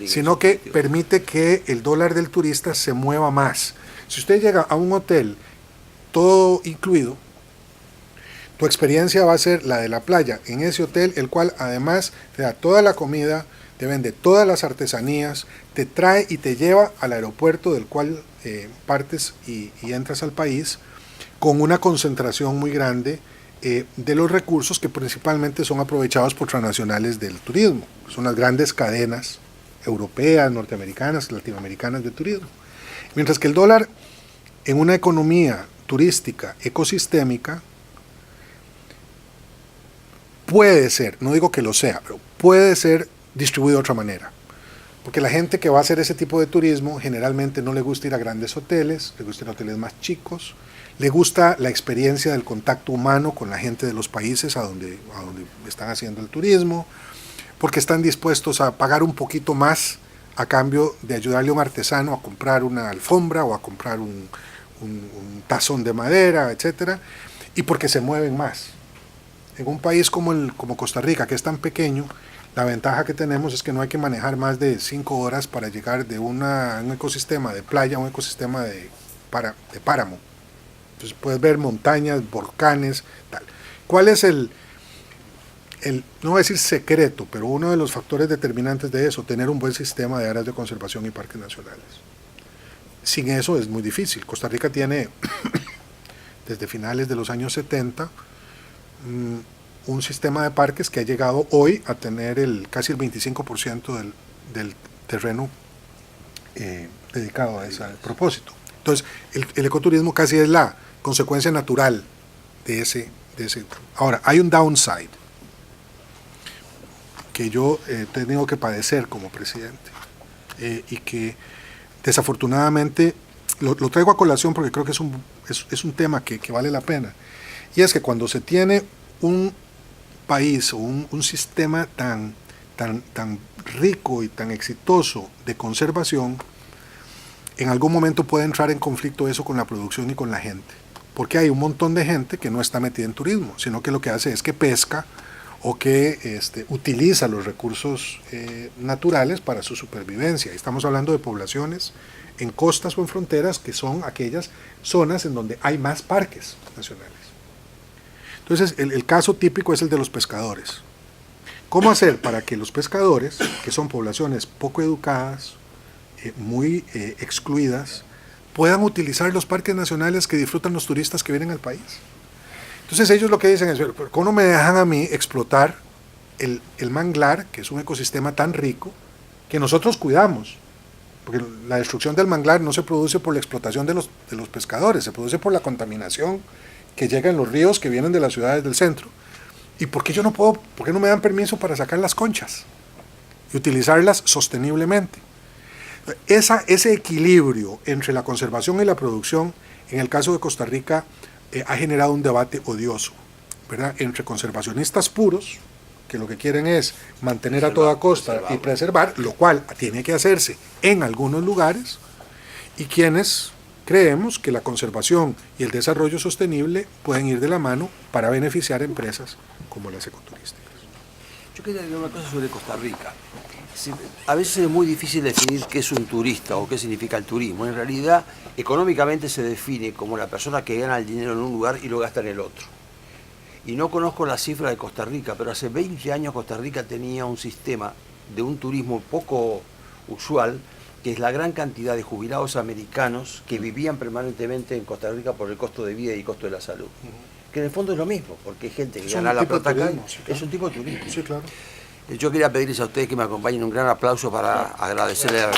sino que permite que el dólar del turista se mueva más. Si usted llega a un hotel todo incluido, tu experiencia va a ser la de la playa en ese hotel, el cual además te da toda la comida, te vende todas las artesanías, te trae y te lleva al aeropuerto del cual partes y entras al país, con una concentración muy grande de los recursos que principalmente son aprovechados por transnacionales del turismo. Son las grandes cadenas europeas, norteamericanas, latinoamericanas de turismo. Mientras que el dólar en una economía turística ecosistémica puede ser, no digo que lo sea, pero puede ser distribuido de otra manera. Porque la gente que va a hacer ese tipo de turismo generalmente no le gusta ir a grandes hoteles, le gusta ir a hoteles más chicos, le gusta la experiencia del contacto humano con la gente de los países a donde están haciendo el turismo, porque están dispuestos a pagar un poquito más a cambio de ayudarle a un artesano a comprar una alfombra o a comprar un tazón de madera, etcétera, y porque se mueven más. En un país como Costa Rica, que es tan pequeño, la ventaja que tenemos es que no hay que manejar más de 5 horas para llegar de un ecosistema de playa a un ecosistema de páramo. Entonces puedes ver montañas, volcanes, tal. ¿Cuál es no voy a decir secreto, pero uno de los factores determinantes de eso? Tener un buen sistema de áreas de conservación y parques nacionales. Sin eso es muy difícil. Costa Rica tiene, desde finales de los años 70, un sistema de parques que ha llegado hoy a tener casi el 25% del terreno dedicado a ese propósito. Entonces, el ecoturismo casi es la consecuencia natural de ese. Ahora, hay un downside que yo he tenido que padecer como presidente y que desafortunadamente lo traigo a colación porque creo que es un tema que vale la pena, y es que cuando se tiene un país o un sistema tan rico y tan exitoso de conservación, en algún momento puede entrar en conflicto eso con la producción y con la gente, porque hay un montón de gente que no está metida en turismo, sino que lo que hace es que pesca o que utiliza los recursos naturales para su supervivencia. Estamos hablando de poblaciones en costas o en fronteras, que son aquellas zonas en donde hay más parques nacionales. Entonces, el caso típico es el de los pescadores. ¿Cómo hacer para que los pescadores, que son poblaciones poco educadas, muy excluidas, puedan utilizar los parques nacionales que disfrutan los turistas que vienen al país? Entonces ellos lo que dicen es, ¿cómo no me dejan a mí explotar el manglar, que es un ecosistema tan rico, que nosotros cuidamos? Porque la destrucción del manglar no se produce por la explotación de los pescadores, se produce por la contaminación que llega en los ríos que vienen de las ciudades del centro. ¿Y por qué por qué no me dan permiso para sacar las conchas y utilizarlas sosteniblemente? Ese equilibrio entre la conservación y la producción, en el caso de Costa Rica, ha generado un debate odioso, ¿verdad?, entre conservacionistas puros, que lo que quieren es mantener a toda costa y preservar, lo cual tiene que hacerse en algunos lugares, y quienes creemos que la conservación y el desarrollo sostenible pueden ir de la mano para beneficiar empresas como las ecoturísticas. Yo quería decir una cosa sobre Costa Rica. A veces es muy difícil definir qué es un turista o qué significa el turismo. En realidad, económicamente se define como la persona que gana el dinero en un lugar y lo gasta en el otro. Y no conozco la cifra de Costa Rica, pero hace 20 años Costa Rica tenía un sistema de un turismo poco usual, que es la gran cantidad de jubilados americanos que vivían permanentemente en Costa Rica por el costo de vida y costo de la salud. Que en el fondo es lo mismo, porque hay gente que gana la plata acá, sí, claro. Es un tipo de turismo. Sí, claro. Yo quería pedirles a ustedes que me acompañen un gran aplauso para agradecerle a...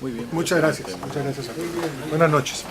Muy bien. Muchas gracias. Muchas gracias a todos. Buenas noches.